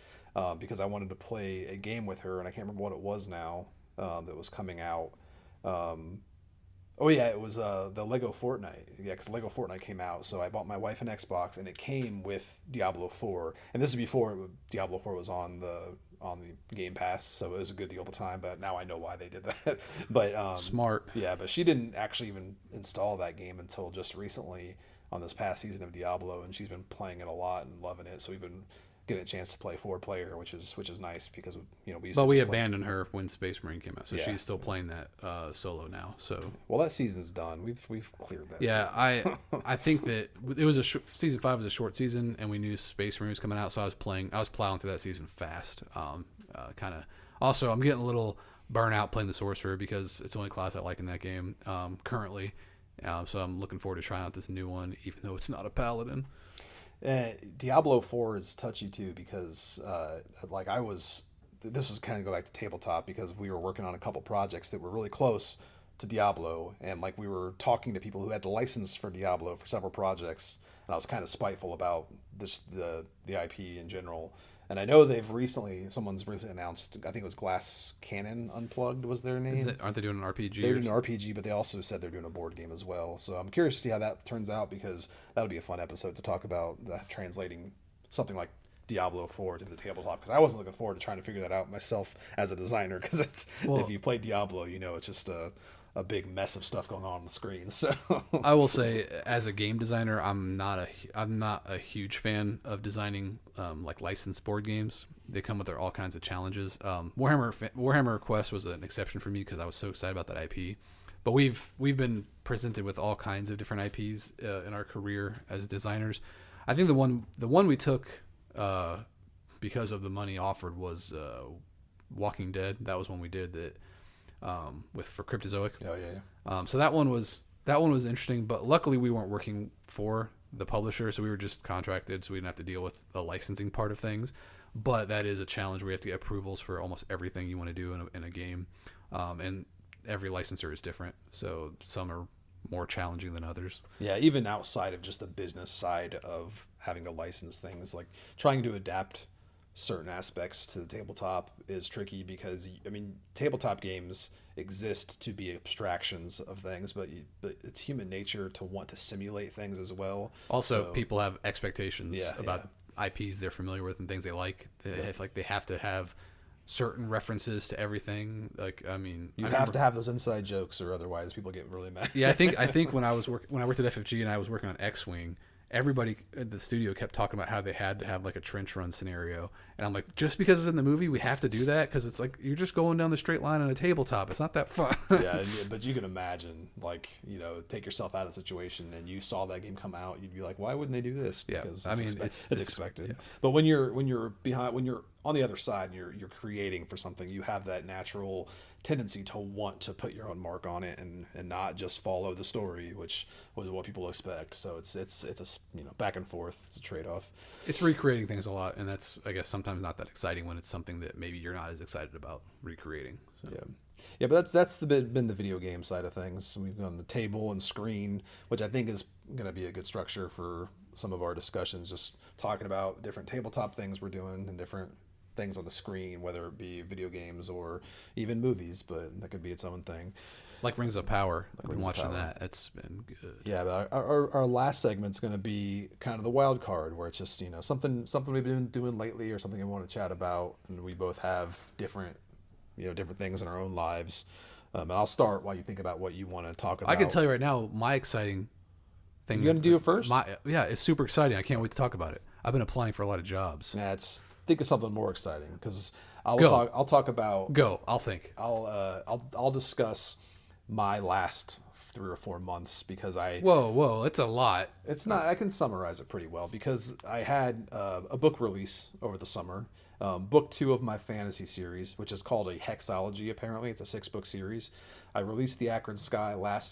because I wanted to play a game with her, and I can't remember what it was now that was coming out. It was the Lego Fortnite. Yeah, because Lego Fortnite came out, so I bought my wife an Xbox, and it came with Diablo 4. And this is before Diablo 4 was on the Game Pass, so it was a good deal at the time. But now I know why they did that. But smart. Yeah, but she didn't actually even install that game until just recently. on this past season of Diablo, and she's been playing it a lot and loving it. So we've been getting a chance to play 4-player, which is nice because we used But to we just play. abandoned her when Space Marine came out, so Yeah. she's still playing that solo now. So Well, that season's done. We've cleared that. yeah, season. I think that it was season 5 was a short season, and we knew Space Marine was coming out, so I was plowing through that season fast. Kind of. Also, I'm getting a little burnout playing the Sorcerer because it's the only class I like in that game currently. So I'm looking forward to trying out this new one, even though it's not a Paladin. Diablo 4 is touchy too because this was kind of go back to tabletop because we were working on a couple projects that were really close to Diablo, and like we were talking to people who had the license for Diablo for several projects, and I was kind of spiteful about the IP in general. And I know someone's recently announced, I think it was Glass Cannon Unplugged was their name. Aren't they doing an RPG? They're doing an RPG, but they also said they're doing a board game as well. So I'm curious to see how that turns out because that'll be a fun episode to talk about translating something like Diablo 4 to the tabletop, because I wasn't looking forward to trying to figure that out myself as a designer, because if you play Diablo, it's just a big mess of stuff going on the screen. So I will say, as a game designer, I'm not a huge fan of designing like licensed board games. They come with all kinds of challenges. Warhammer Quest was an exception for me because I was so excited about that IP. But we've been presented with all kinds of different IPs in our career as designers. I think the one we took because of the money offered was Walking Dead. That was one we did that. For Cryptozoic. Oh yeah. So that one was interesting, but luckily we weren't working for the publisher, so we were just contracted, so we didn't have to deal with the licensing part of things. But that is a challenge where you have to get approvals for almost everything you want to do in a game, and every licensor is different, so some are more challenging than others. Yeah, even outside of just the business side of having to license things, like trying to adapt certain aspects to the tabletop is tricky because tabletop games exist to be abstractions of things, but it's human nature to want to simulate things as well. Also, people have expectations about yeah. IPs they're familiar with and things they like. They have to have certain references to everything. You have to have those inside jokes, or otherwise people get really mad. Yeah, I think when I worked at FFG and I was working on X-Wing, everybody at the studio kept talking about how they had to have like a trench run scenario, and I'm like, just because it's in the movie we have to do that? Because it's like you're just going down the straight line on a tabletop. It's not that fun. Yeah, but you can imagine, take yourself out of a situation and you saw that game come out, you'd be like, why wouldn't they do this? Because it's expected. Yeah. But when you're on the other side and you're creating for something, you have that natural tendency to want to put your own mark on it and not just follow the story, which was what people expect. So it's a back and forth. It's a trade-off. It's recreating things a lot, and that's, I guess, sometimes not that exciting when it's something that maybe you're not as excited about recreating. So. Yeah, but that's been the video game side of things. We've gone the table and screen, which I think is going to be a good structure for some of our discussions, just talking about different tabletop things we're doing and different things on the screen, whether it be video games or even movies, but that could be its own thing. Like Rings of Power. I've been watching that. It's been good. Yeah, but our last segment's going to be kind of the wild card, where it's just something we've been doing lately or something we want to chat about, and we both have different things in our own lives. And I'll start while you think about what you want to talk about. I can tell you right now, my exciting thing. You going to do it first? It's super exciting. I can't wait to talk about it. I've been applying for a lot of jobs. Think of something more exciting, because I'll talk about. I'll think. I'll discuss my last 3 or 4 months, because Whoa, it's a lot. It's not. I can summarize it pretty well, because I had a book release over the summer. Book 2 of my fantasy series, which is called a Hexology. Apparently, it's a 6-book series. I released The Acrid Sky last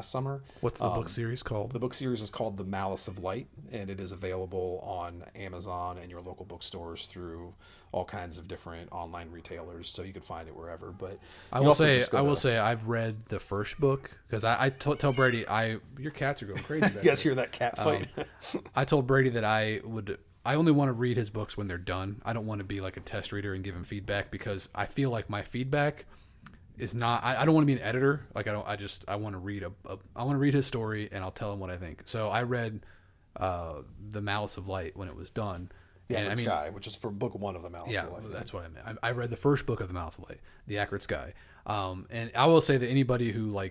summer. What's the book series called? The book series is called The Malice of Light, and it is available on Amazon and your local bookstores through all kinds of different online retailers, so you can find it wherever. But I will say I've read the first book, because I tell Brady, your cats are going crazy. You guys hear that cat fight? I told Brady that I only want to read his books when they're done. I don't want to be like a test reader and give him feedback, because I feel like my feedback is not. I don't want to be an editor. Like I want to read I want to read his story, and I'll tell him what I think. So I read The Malice of Light when it was done. The Acrid Sky, which is for book 1 of The Malice of Light. Yeah, that's what I meant. I read the first book of The Malice of Light, The Acrid Sky. And I will say that anybody who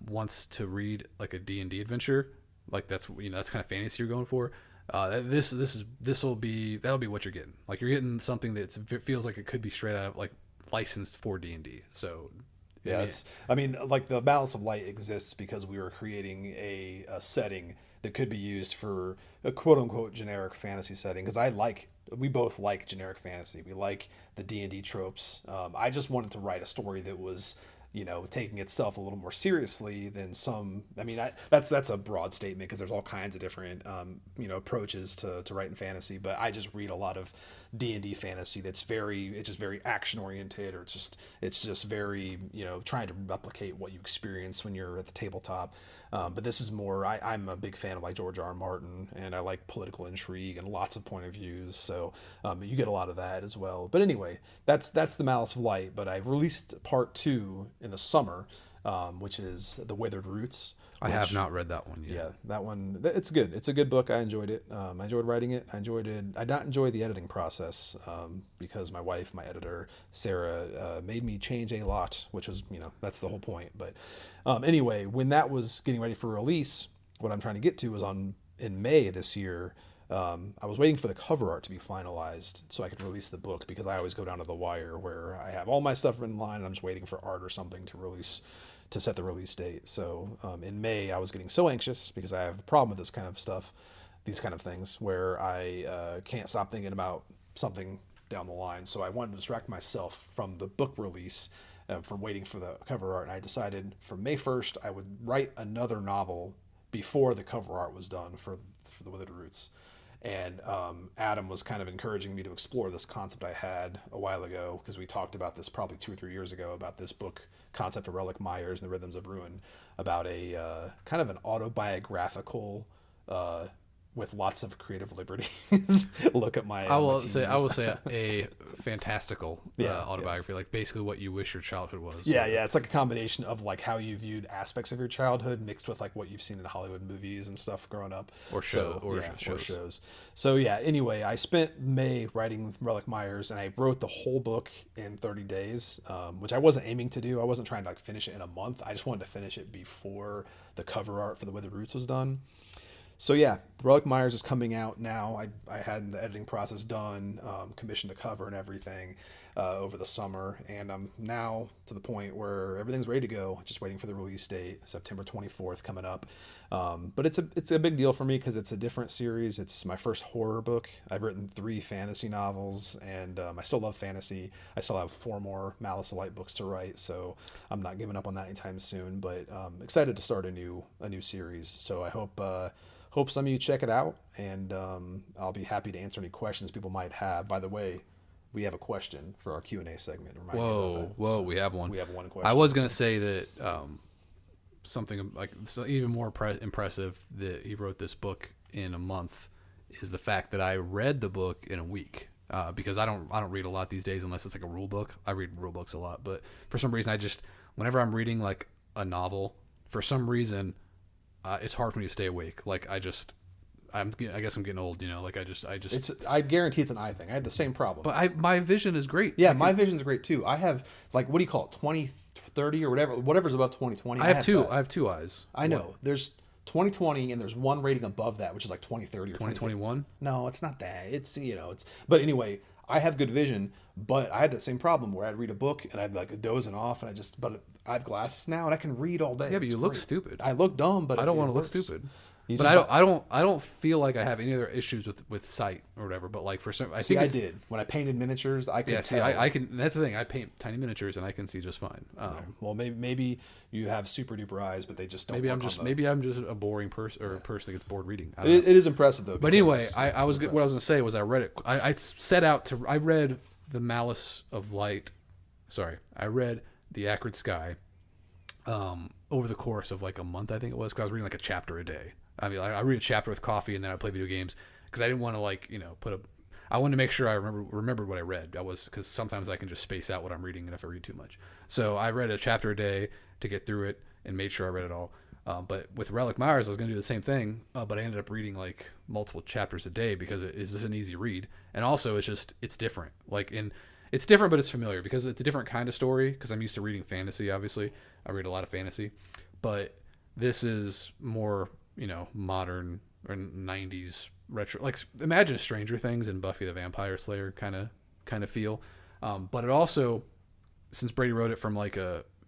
wants to read like a D&D adventure, like that's that's kind of fantasy you're going for, that'll be what you're getting. Like you're getting something that feels like it could be straight out of like licensed for D&D. So yeah, I mean, like the Malice of Light exists because we were creating a setting that could be used for a quote unquote generic fantasy setting. Because we both like generic fantasy. We like the D&D tropes. I just wanted to write a story that was, taking itself a little more seriously than some. I mean, that's a broad statement because there's all kinds of different, approaches to writing fantasy. But I just read a lot of D&D fantasy it's just very action oriented, or it's just very, trying to replicate what you experience when you're at the tabletop. But this is more. I'm a big fan of like George R. Martin, and I like political intrigue and lots of point of views. So you get a lot of that as well. But anyway, that's the Malice of Light. But I released part 2 in the summer, which is The Withered Roots. I have not read that one yet. Yeah, that one, it's good. It's a good book. I enjoyed it. I enjoyed writing it. I not enjoy the editing process because my editor, Sarah, made me change a lot, which was, that's the whole point. But anyway, when that was getting ready for release, what I'm trying to get to was in May this year. I was waiting for the cover art to be finalized so I could release the book, because I always go down to the wire where I have all my stuff written in line and I'm just waiting for art or something to set the release date. So in May, I was getting so anxious because I have a problem with this kind of stuff, these kind of things, where I can't stop thinking about something down the line. So I wanted to distract myself from the book release, from waiting for the cover art. And I decided from May 1st, I would write another novel before the cover art was done for The Withered Roots. And Adam was kind of encouraging me to explore this concept I had a while ago, because we talked about this probably 2 or 3 years ago, about this book concept of Relic Myers and the Rhythms of Ruin, about a kind of an autobiographical with lots of creative liberties. Look at my. I will say a fantastical autobiography, like basically what you wish your childhood was. Yeah, yeah, it's like a combination of like how you viewed aspects of your childhood mixed with like what you've seen in Hollywood movies and stuff growing up, or shows. So yeah. Anyway, I spent May writing Relic Myers, and I wrote the whole book in 30 days, which I wasn't aiming to do. I wasn't trying to like finish it in a month. I just wanted to finish it before the cover art for The Withered Roots was done. So yeah, Relic Myers is coming out now. I had the editing process done, commissioned a cover and everything over the summer, and I'm now to the point where everything's ready to go. Just waiting for the release date, September 24th coming up. But it's a big deal for me because it's a different series. It's my first horror book. I've written 3 fantasy novels, and I still love fantasy. I still have 4 more Malice of Light books to write, so I'm not giving up on that anytime soon. But excited to start a new series. So I hope some of you check it out, and I'll be happy to answer any questions people might have. By the way, we have a question for our Q&A segment. We have one. We have one question. I was going to say that something like even more impressive that he wrote this book in a month is the fact that I read the book in a week. Because I don't read a lot these days unless it's like a rule book. I read rule books a lot, but for some reason whenever I'm reading like a novel, for some reason it's hard for me to stay awake. Like I guess I'm getting old, Like I guarantee it's an eye thing. I had the same problem. But my vision is great. Yeah, my vision's great too. I have like, what do you call it, 20/30 or whatever's above 20/20. I have two eyes. I know. What? There's 20/20 and there's one rating above that, which is like 20/30 or 20/21. No, it's not that. It's But anyway, I have good vision, but I had that same problem where I'd read a book and I'd like dozing off, and but I have glasses now and I can read all day. Yeah, but you look stupid. I look dumb, but I don't want to look stupid. But I don't feel like I have any other issues with sight or whatever. But like for some, I did when I painted miniatures. I could. Yeah, see, I can. That's the thing. I paint tiny miniatures and I can see just fine. Well, maybe you have super duper eyes, but they just don't. Maybe I'm just a boring person or a person that gets bored reading. It is impressive though. But anyway, what I was going to say was I read it. I read The Malice of Light. Sorry, I read The Acrid Sky. Over the course of like a month, I think it was, because I was reading like a chapter a day. I mean, I read a chapter with coffee and then I play video games because I didn't want to I wanted to make sure I remembered what I read. Because sometimes I can just space out what I'm reading if I read too much. So I read a chapter a day to get through it and made sure I read it all. But with Relic Myers, I was going to do the same thing, but I ended up reading like multiple chapters a day because it is just an easy read. And also it's different. It's different, but it's familiar because it's a different kind of story, because I'm used to reading fantasy, obviously. I read a lot of fantasy. But this is more modern or 90s retro, like imagine Stranger Things and Buffy the Vampire Slayer kind of feel. But it also, since Brady wrote it from like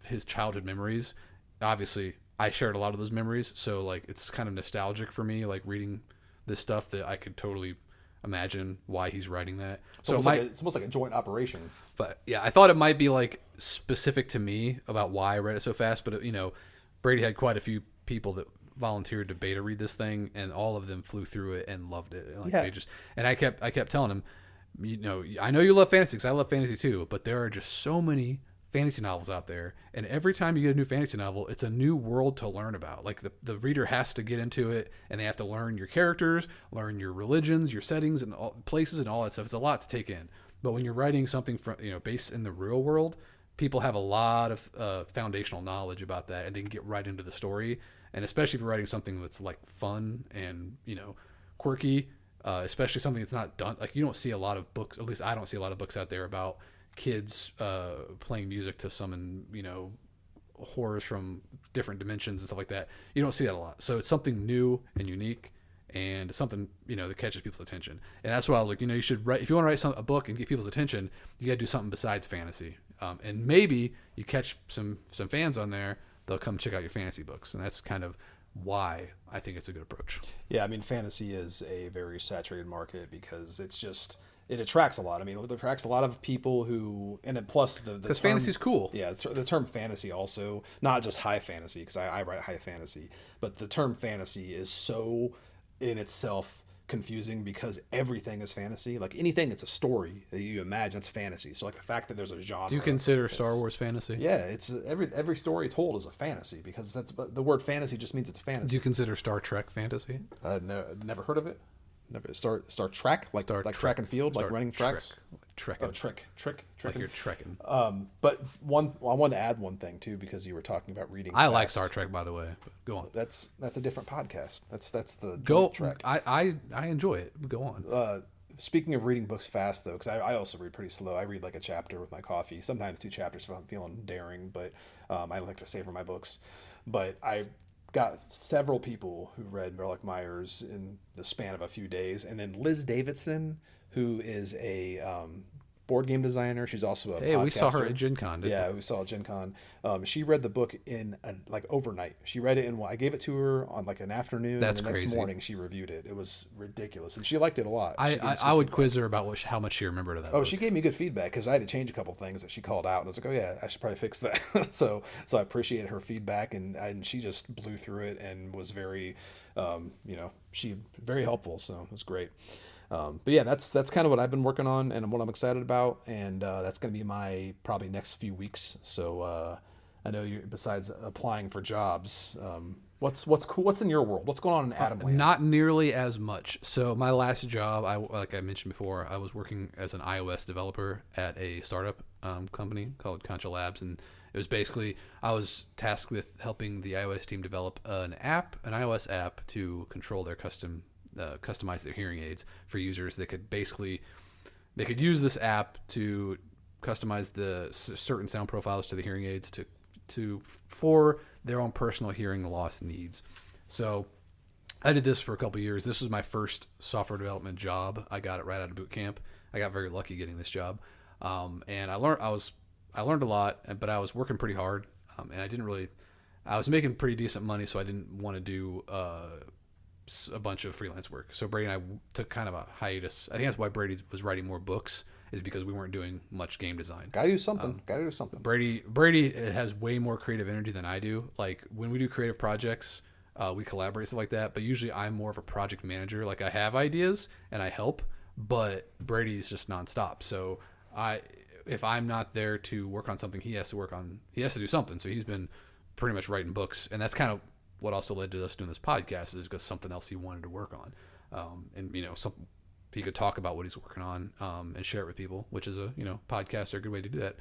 his childhood memories, obviously I shared a lot of those memories, so like it's kind of nostalgic for me, like reading this stuff that I could totally imagine why he's writing that. So it's almost like a joint operation. But yeah, I thought it might be like specific to me about why I read it so fast. But Brady had quite a few people that volunteered to beta read this thing, and all of them flew through it and loved it. Like and I kept telling him, I know you love fantasy because I love fantasy too, but there are just so many fantasy novels out there, and every time you get a new fantasy novel, it's a new world to learn about. Like the reader has to get into it, and they have to learn your characters, learn your religions, your settings, and all, places, and all that stuff. It's a lot to take in. But when you're writing something from based in the real world, people have a lot of foundational knowledge about that, and they can get right into the story. And especially if you're writing something that's like fun and quirky, especially something that's not done, like you don't see a lot of books. At least I don't see a lot of books out there about kids playing music to summon horrors from different dimensions and stuff like that. You don't see that a lot, so it's something new and unique, and something that catches people's attention. And that's why I was like, you should write, if you want to write a book and get people's attention, you got to do something besides fantasy. And maybe you catch some fans on there, they'll come check out your fantasy books, and that's kind of why I think it's a good approach. Yeah, I mean, fantasy is a very saturated market because it attracts a lot. I mean, it attracts a lot of people who, and it, plus because fantasy is cool. Yeah, the term fantasy also, not just high fantasy, because I write high fantasy, but the term fantasy is so in itself confusing because everything is fantasy. Like anything that's a story that you imagine, it's fantasy. So like the fact that there's a genre. Do you consider Star Wars fantasy? Yeah, it's every story told is a fantasy because that's the word fantasy just means it's a fantasy. Do you consider Star Trek fantasy? Never heard of it. Never Star Trek, like track and field, like running tracks. Trick. Like you're trekking. But I wanted to add one thing too because you were talking about reading. I like Star Trek, by the way. But go on. That's a different podcast. That's the Trek. I enjoy it. Go on. Speaking of reading books fast though, because I also read pretty slow. I read like a chapter with my coffee. Sometimes 2 chapters if I'm feeling daring, but I like to savor my books. But I got several people who read Merrick Myers in the span of a few days, and then Liz Davidson, who is a board game designer. She's also a podcaster. We saw her at Gen Con, didn't we? We saw at Gen Con. She read the book in like overnight. She read it in I gave it to her on like an afternoon. That's and the crazy. next morning she reviewed it. It was ridiculous, and she liked it a lot. I would quiz her about how much she remembered of that. She gave me good feedback because I had to change a couple things that she called out, and I was like, oh yeah, I should probably fix that. so I appreciated her feedback, and she just blew through it and was very, she very helpful. So it was great. But yeah, that's kind of what I've been working on and what I'm excited about, and that's going to be my probably next few weeks. So I know you, besides applying for jobs, what's cool? What's in your world? What's going on in Adam Land? Not nearly as much. So my last job, like I mentioned before, I was working as an iOS developer at a startup company called Concha Labs, and it was basically I was tasked with helping the iOS team develop an iOS app to control their customize their hearing aids for users. They could use this app to customize the certain sound profiles to the hearing aids for their own personal hearing loss needs. So I did this for a couple of years. This was my first software development job. I got it right out of boot camp. I got very lucky getting this job, and I learned a lot, but I was working pretty hard, and I was making pretty decent money, so I didn't want to do a bunch of freelance work. So Brady and I took kind of a hiatus. I think that's why Brady was writing more books, is because we weren't doing much game design. Gotta do something. Brady has way more creative energy than I do. Like when we do creative projects, we collaborate, stuff like that. But usually I'm more of a project manager. Like I have ideas and I help, but Brady's just nonstop. So if I'm not there to work on something, he has to do something. So he's been pretty much writing books, and that's kind of what also led to us doing this podcast, is because something else he wanted to work on, and he could talk about what he's working on and share it with people, which is podcasts are a good way to do that.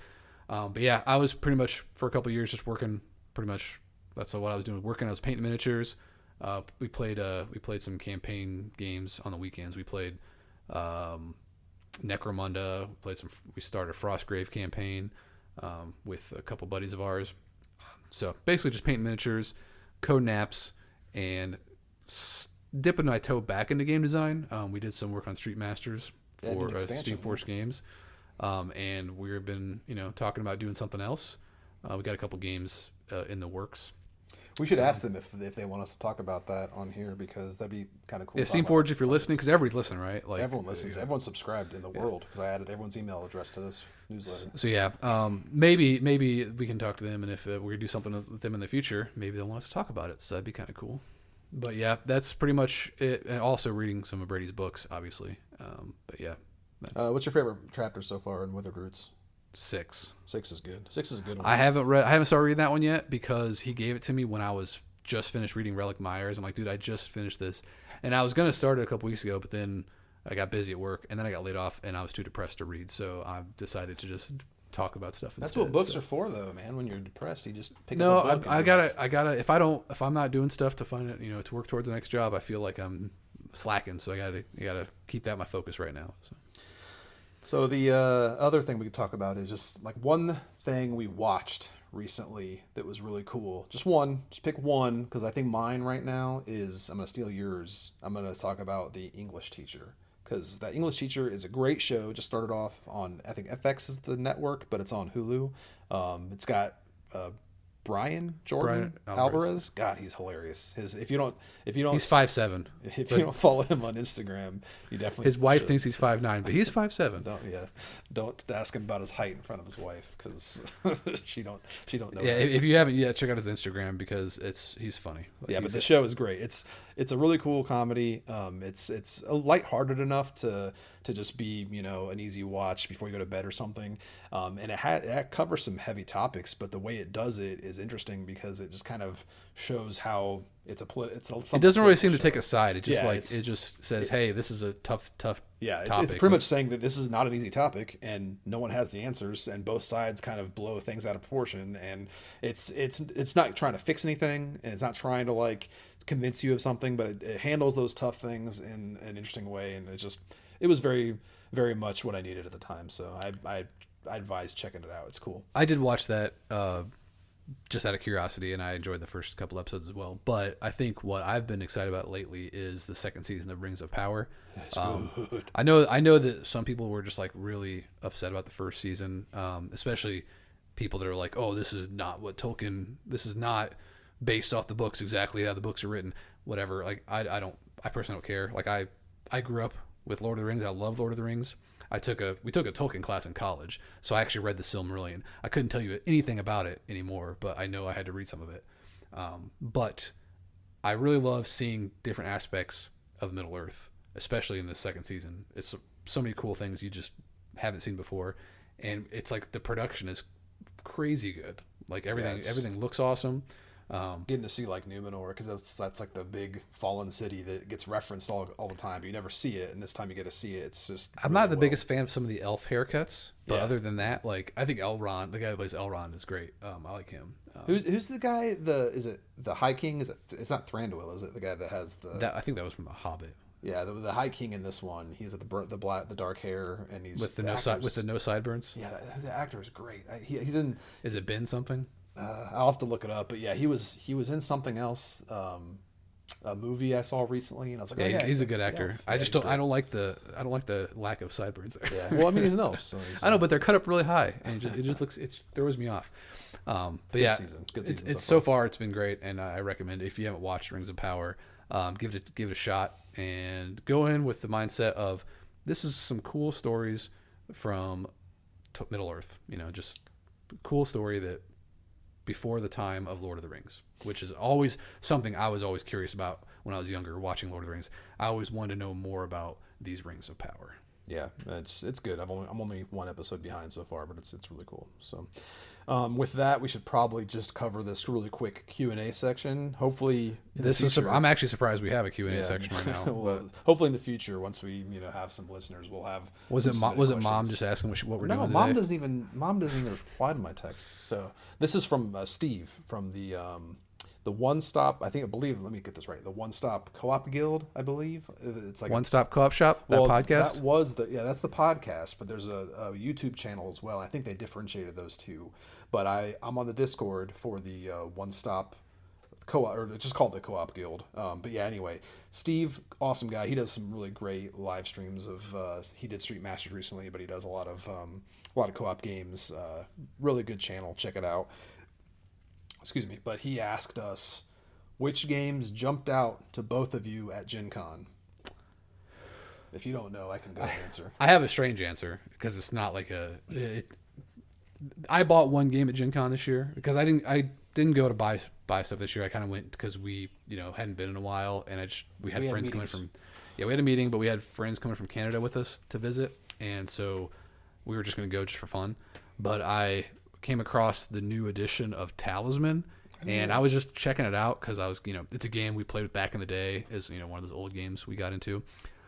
But yeah, I was pretty much for a couple of years just working. Pretty much that's what I was doing. I was painting miniatures. We played some campaign games on the weekends. We played Necromunda. We started a Frostgrave campaign with a couple buddies of ours. So basically just painting miniatures, coding apps, and dipping my toe back into game design. We did some work on Street Masters for Steam Force Games, and we've been talking about doing something else. We got a couple games in the works. We should ask them if they want us to talk about that on here, because that'd be kind of cool. Yeah, Steam Forge, if you're listening, because everybody's listening, right? Like everyone listens. Everyone's subscribed in the world, because I added everyone's email address to this newsletter. So yeah, maybe we can talk to them, and if we're gonna do something with them in the future, maybe they'll want us to talk about it. So that'd be kind of cool. But yeah, that's pretty much it. And also reading some of Brady's books, obviously. But yeah, what's your favorite chapter so far in Withered Roots? 6. 6 is good. 6 is a good one. I haven't started reading that one yet, because he gave it to me when I was just finished reading Relic Myers. I'm like, dude, I just finished this, and I was gonna start it a couple weeks ago, but then I got busy at work, and then I got laid off, and I was too depressed to read, so I decided to just talk about stuff instead. That's what books are for, though, man. When you're depressed, you just pick up a book. I gotta. If I'm not doing stuff to find it, to work towards the next job, I feel like I'm slacking. So I gotta keep that my focus right now. So the other thing we could talk about is just like one thing we watched recently that was really cool. Just pick one, because I think mine right now is, I'm going to steal yours. I'm going to talk about The English Teacher, because that English Teacher is a great show. Just started off on, I think FX is the network, but it's on Hulu. It's got Brian Alvarez. God, he's hilarious. If you don't, he's 5'7". If you don't follow him on Instagram, you definitely. His wife thinks he's 5'9", but he's 5'7". Don't ask him about his height in front of his wife, because she don't know. Yeah, if you haven't yet, check out his Instagram, because he's funny. But the show is great. It's a really cool comedy. It's lighthearted enough to just be an easy watch before you go to bed or something. And it covers some heavy topics, but the way it does it is interesting, because it just kind of shows how it doesn't really seem to take a side. It just it just says, hey, this is a tough topic. It's pretty much saying that this is not an easy topic, and no one has the answers, and both sides kind of blow things out of proportion. And it's not trying to fix anything, and it's not trying to like convince you of something, but it handles those tough things in an interesting way. And it was very, very much what I needed at the time. So I advise checking it out. It's cool. I did watch that just out of curiosity, and I enjoyed the first couple episodes as well. But I think what I've been excited about lately is the second season of Rings of Power. It's good. I know that some people were just like really upset about the first season, especially people that are like, oh, this is not based off the books exactly how the books are written. Whatever. Like I personally don't care. Like I grew up with Lord of the Rings. I love Lord of the Rings. We took a Tolkien class in college, so I actually read the Silmarillion. I couldn't tell you anything about it anymore, but I know I had to read some of it. But I really love seeing different aspects of Middle Earth, especially in this second season. It's so many cool things you just haven't seen before, and it's like the production is crazy good. Like everything looks awesome. Getting to see like Numenor, because that's like the big fallen city that gets referenced all the time, but you never see it, and this time you get to see it. It's just I'm not the biggest fan of some of the elf haircuts, but other than that, like I think Elrond, the guy who plays Elrond, is great. I like him. Who's the guy? Is it the High King? It's not Thranduil, is it? The guy that has I think that was from The Hobbit. Yeah, the High King in this one, he's the dark hair, and he's with the no sideburns. Yeah, the actor is great. He's in. Is it Ben something? I'll have to look it up, but yeah, he was in something else, a movie I saw recently, and I was like, he's a good actor. I don't like the lack of sideburns there. Yeah, well, I mean, he's an elf, so I know, but they're cut up really high, and it just looks, it throws me off. But good season. It's so far it's been great, and I recommend it. If you haven't watched Rings of Power, give it a shot, and go in with the mindset of this is some cool stories from Middle Earth. Just a cool story that before the time of Lord of the Rings, which is always something I was always curious about when I was younger watching Lord of the Rings. I always wanted to know more about these Rings of Power. Yeah, it's good. I'm only one episode behind so far, but it's really cool. So, with that, we should probably just cover this really quick Q&A section. Hopefully, I'm actually surprised we have a Q&A section right now. Well, hopefully, in the future, once we have some listeners, we'll have. Was it Mom just asking what we're doing today? Mom doesn't even reply to my text. So this is from Steve from the One Stop. Let me get this right. The One Stop Co-op Guild, I believe. It's like One Stop Co-op Shop. That podcast. That's the podcast. But there's a YouTube channel as well. I think they differentiated those two. But I'm on the Discord for the One Stop co-op, or it's just called the Co-op Guild. But yeah, anyway, Steve, awesome guy. He does some really great live streams of. He did Street Masters recently, but he does a lot of co-op games. Really good channel. Check it out. Excuse me. But he asked us which games jumped out to both of you at Gen Con. If you don't know, I can go answer. I have a strange answer because it's not like I bought one game at Gen Con this year because I didn't go to buy stuff this year. I kind of went because we hadn't been in a while, and we had friends coming from. Yeah, we had a meeting, but we had friends coming from Canada with us to visit, and so we were just going to go just for fun. But I came across the new edition of Talisman, and I was just checking it out because I was, it's a game we played back in the day, as one of those old games we got into.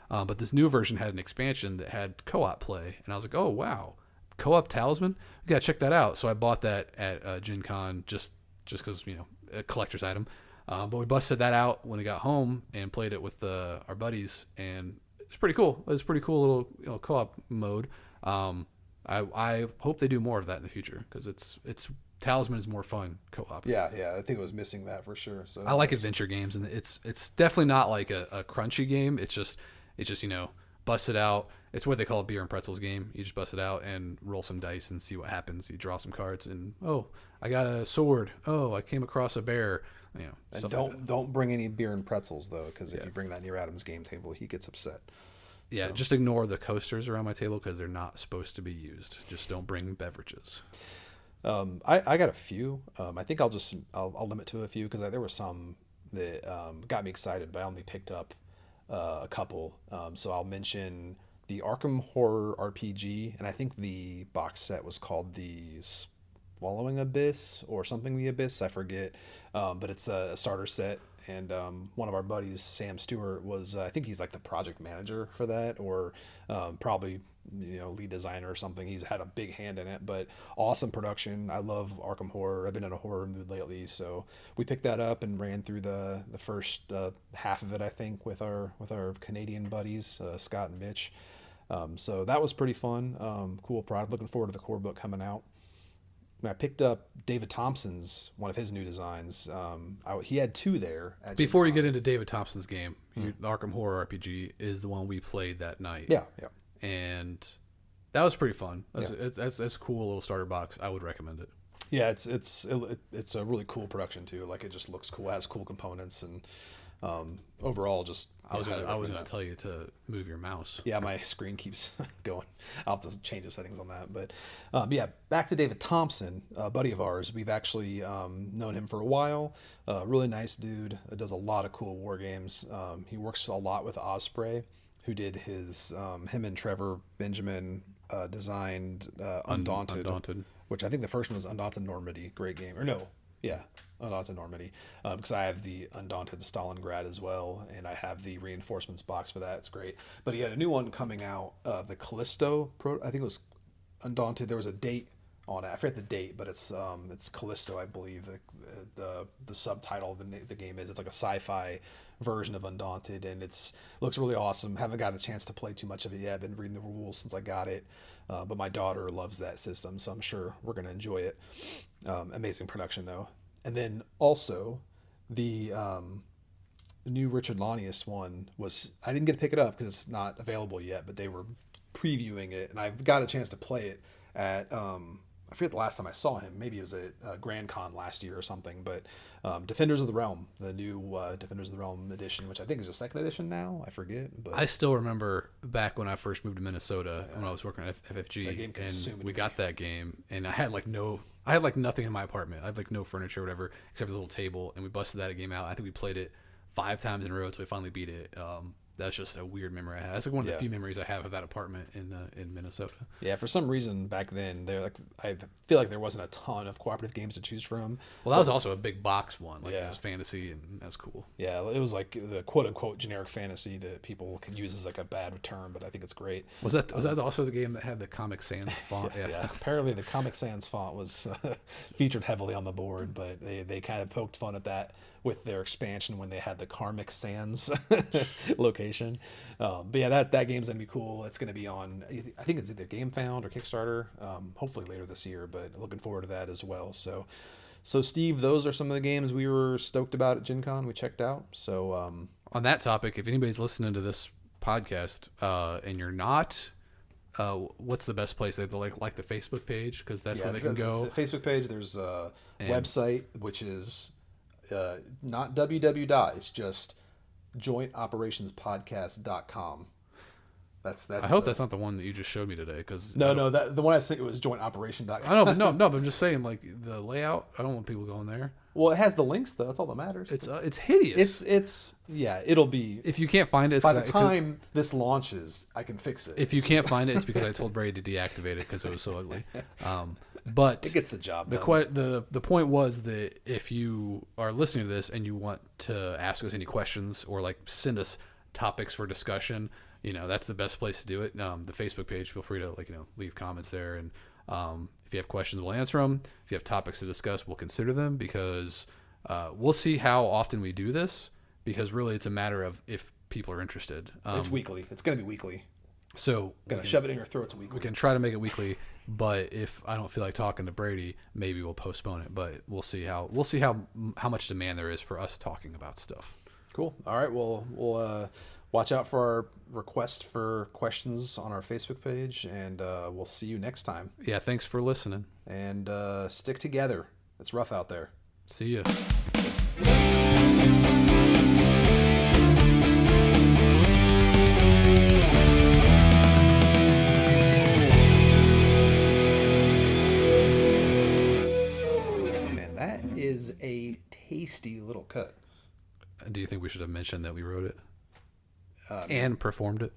But this new version had an expansion that had co-op play, and I was like, oh wow, co-op Talisman, we gotta check that out. So I bought that at Gen Con just because a collector's item. But we busted that out when we got home and played it with our buddies, and it's pretty cool. It was a pretty cool little co-op mode. I hope they do more of that in the future because it's Talisman is more fun co-op. Yeah, I think it was missing that for sure. So I like adventure games, and it's definitely not like a crunchy game. It's just bust it out. It's what they call a beer and pretzels game. You just bust it out and roll some dice and see what happens. You draw some cards, and I got a sword. I came across a bear. And don't bring any beer and pretzels though, because if you bring that near Adam's game table, he gets upset. Yeah, just ignore the coasters around my table because they're not supposed to be used. Just don't bring beverages. I got a few. I think I'll limit to a few because there were some that got me excited, but I only picked up a couple. So I'll mention the Arkham Horror RPG, and I think the box set was called the Swallowing Abyss or something the Abyss. I forget, but it's a starter set. And one of our buddies, Sam Stewart, was I think he's like the project manager for that, or probably lead designer or something. He's had a big hand in it, but awesome production. I love Arkham Horror. I've been in a horror mood lately, so we picked that up and ran through the first half of it, I think, with our Canadian buddies, Scott and Mitch. So that was pretty fun. Cool product. Looking forward to the core book coming out. I picked up David Thompson's one of his new designs. He had two there. Before you get into David Thompson's game, the Arkham Horror RPG is the one we played that night. Yeah. And that was pretty fun. That's a cool little starter box. I would recommend it. Yeah, it's a really cool production too. Like it just looks cool, has cool components, and overall just. I was gonna tell you to move your mouse. Yeah, my screen keeps going. I'll have to change the settings on that. But yeah, back to David Thompson, a buddy of ours. We've actually known him for a while. Really nice dude. Does a lot of cool war games. He works a lot with Osprey, who did him and Trevor Benjamin designed Undaunted, which I think the first one was Undaunted Normandy. Great game. Or no, yeah. Undaunted Normandy, because I have the Undaunted Stalingrad as well, and I have the reinforcements box for that. It's great. But he had a new one coming out, the Callisto. I think it was Undaunted. There was a date on it. I forget the date, but it's Callisto, I believe. The subtitle of the game is. It's like a sci-fi version of Undaunted, and looks really awesome. Haven't got a chance to play too much of it yet. I've been reading the rules since I got it, but my daughter loves that system, so I'm sure we're gonna enjoy it. Amazing production though. And then also the new Richard Lanius one I didn't get to pick it up because it's not available yet, but they were previewing it, and I've got a chance to play it at I forget the last time I saw him. Maybe it was at Grand Con last year or something. But Defenders of the Realm, the new Defenders of the Realm edition, which I think is a second edition now. I forget. But I still remember back when I first moved to Minnesota when I was working at FFG, and we got that game, and I had nothing in my apartment. I had no furniture or whatever except for the little table, and we busted that game out. I think we played it 5 times in a row until we finally beat it. That's just a weird memory I have. That's one of the few memories I have of that apartment in Minnesota. Yeah, for some reason back then, I feel like there wasn't a ton of cooperative games to choose from. Well, that was also a big box one. It was fantasy, and that's cool. Yeah, it was like the quote unquote generic fantasy that people can use as like a bad term, but I think it's great. Was that also the game that had the Comic Sans font? Yeah. Apparently the Comic Sans font was featured heavily on the board, but they kind of poked fun at that with their expansion when they had the Karmic Sands location. But yeah, that game's gonna be cool. It's gonna be on, I think it's either GameFound or Kickstarter, hopefully later this year, but looking forward to that as well. So So, Steve, those are some of the games we were stoked about at Gen Con. We checked out. So, On that topic, if anybody's listening to this podcast and you're not, what's the best place? They like the Facebook page, because that's where they can go. The Facebook page. There's a website which is not www. It's just jointoperationspodcast.com. That's. I hope that's not the one that you just showed me today, because no, the one I sent you was jointoperation.com. I know, but I'm just saying, like, the layout. I don't want people going there. Well, it has the links though. That's all that matters. It's hideous. It'll be. If you can't find it, by the time this launches, I can fix it. If you can't find it, it's because I told Brady to deactivate it because it was so ugly. But it gets the job done. The point was that if you are listening to this and you want to ask us any questions or like send us topics for discussion, that's the best place to do it. The Facebook page, feel free to leave comments there, and if you have questions, we'll answer them. If you have topics to discuss, we'll consider them, because we'll see how often we do this, because really it's a matter of if people are interested. It's weekly. It's going to be weekly. So gonna shove it in your throats weekly. We can try to make it weekly, but if I don't feel like talking to Brady, maybe we'll postpone it. But we'll see how much demand there is for us talking about stuff. Cool. All right. Well, we'll watch out for our request for questions on our Facebook page, and we'll see you next time. Yeah. Thanks for listening. And stick together. It's rough out there. See ya. Is a tasty little cut. Do you think we should have mentioned that we wrote it and performed it?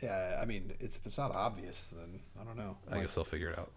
Yeah, I mean, if it's not obvious, then I don't know. I guess they'll figure it out.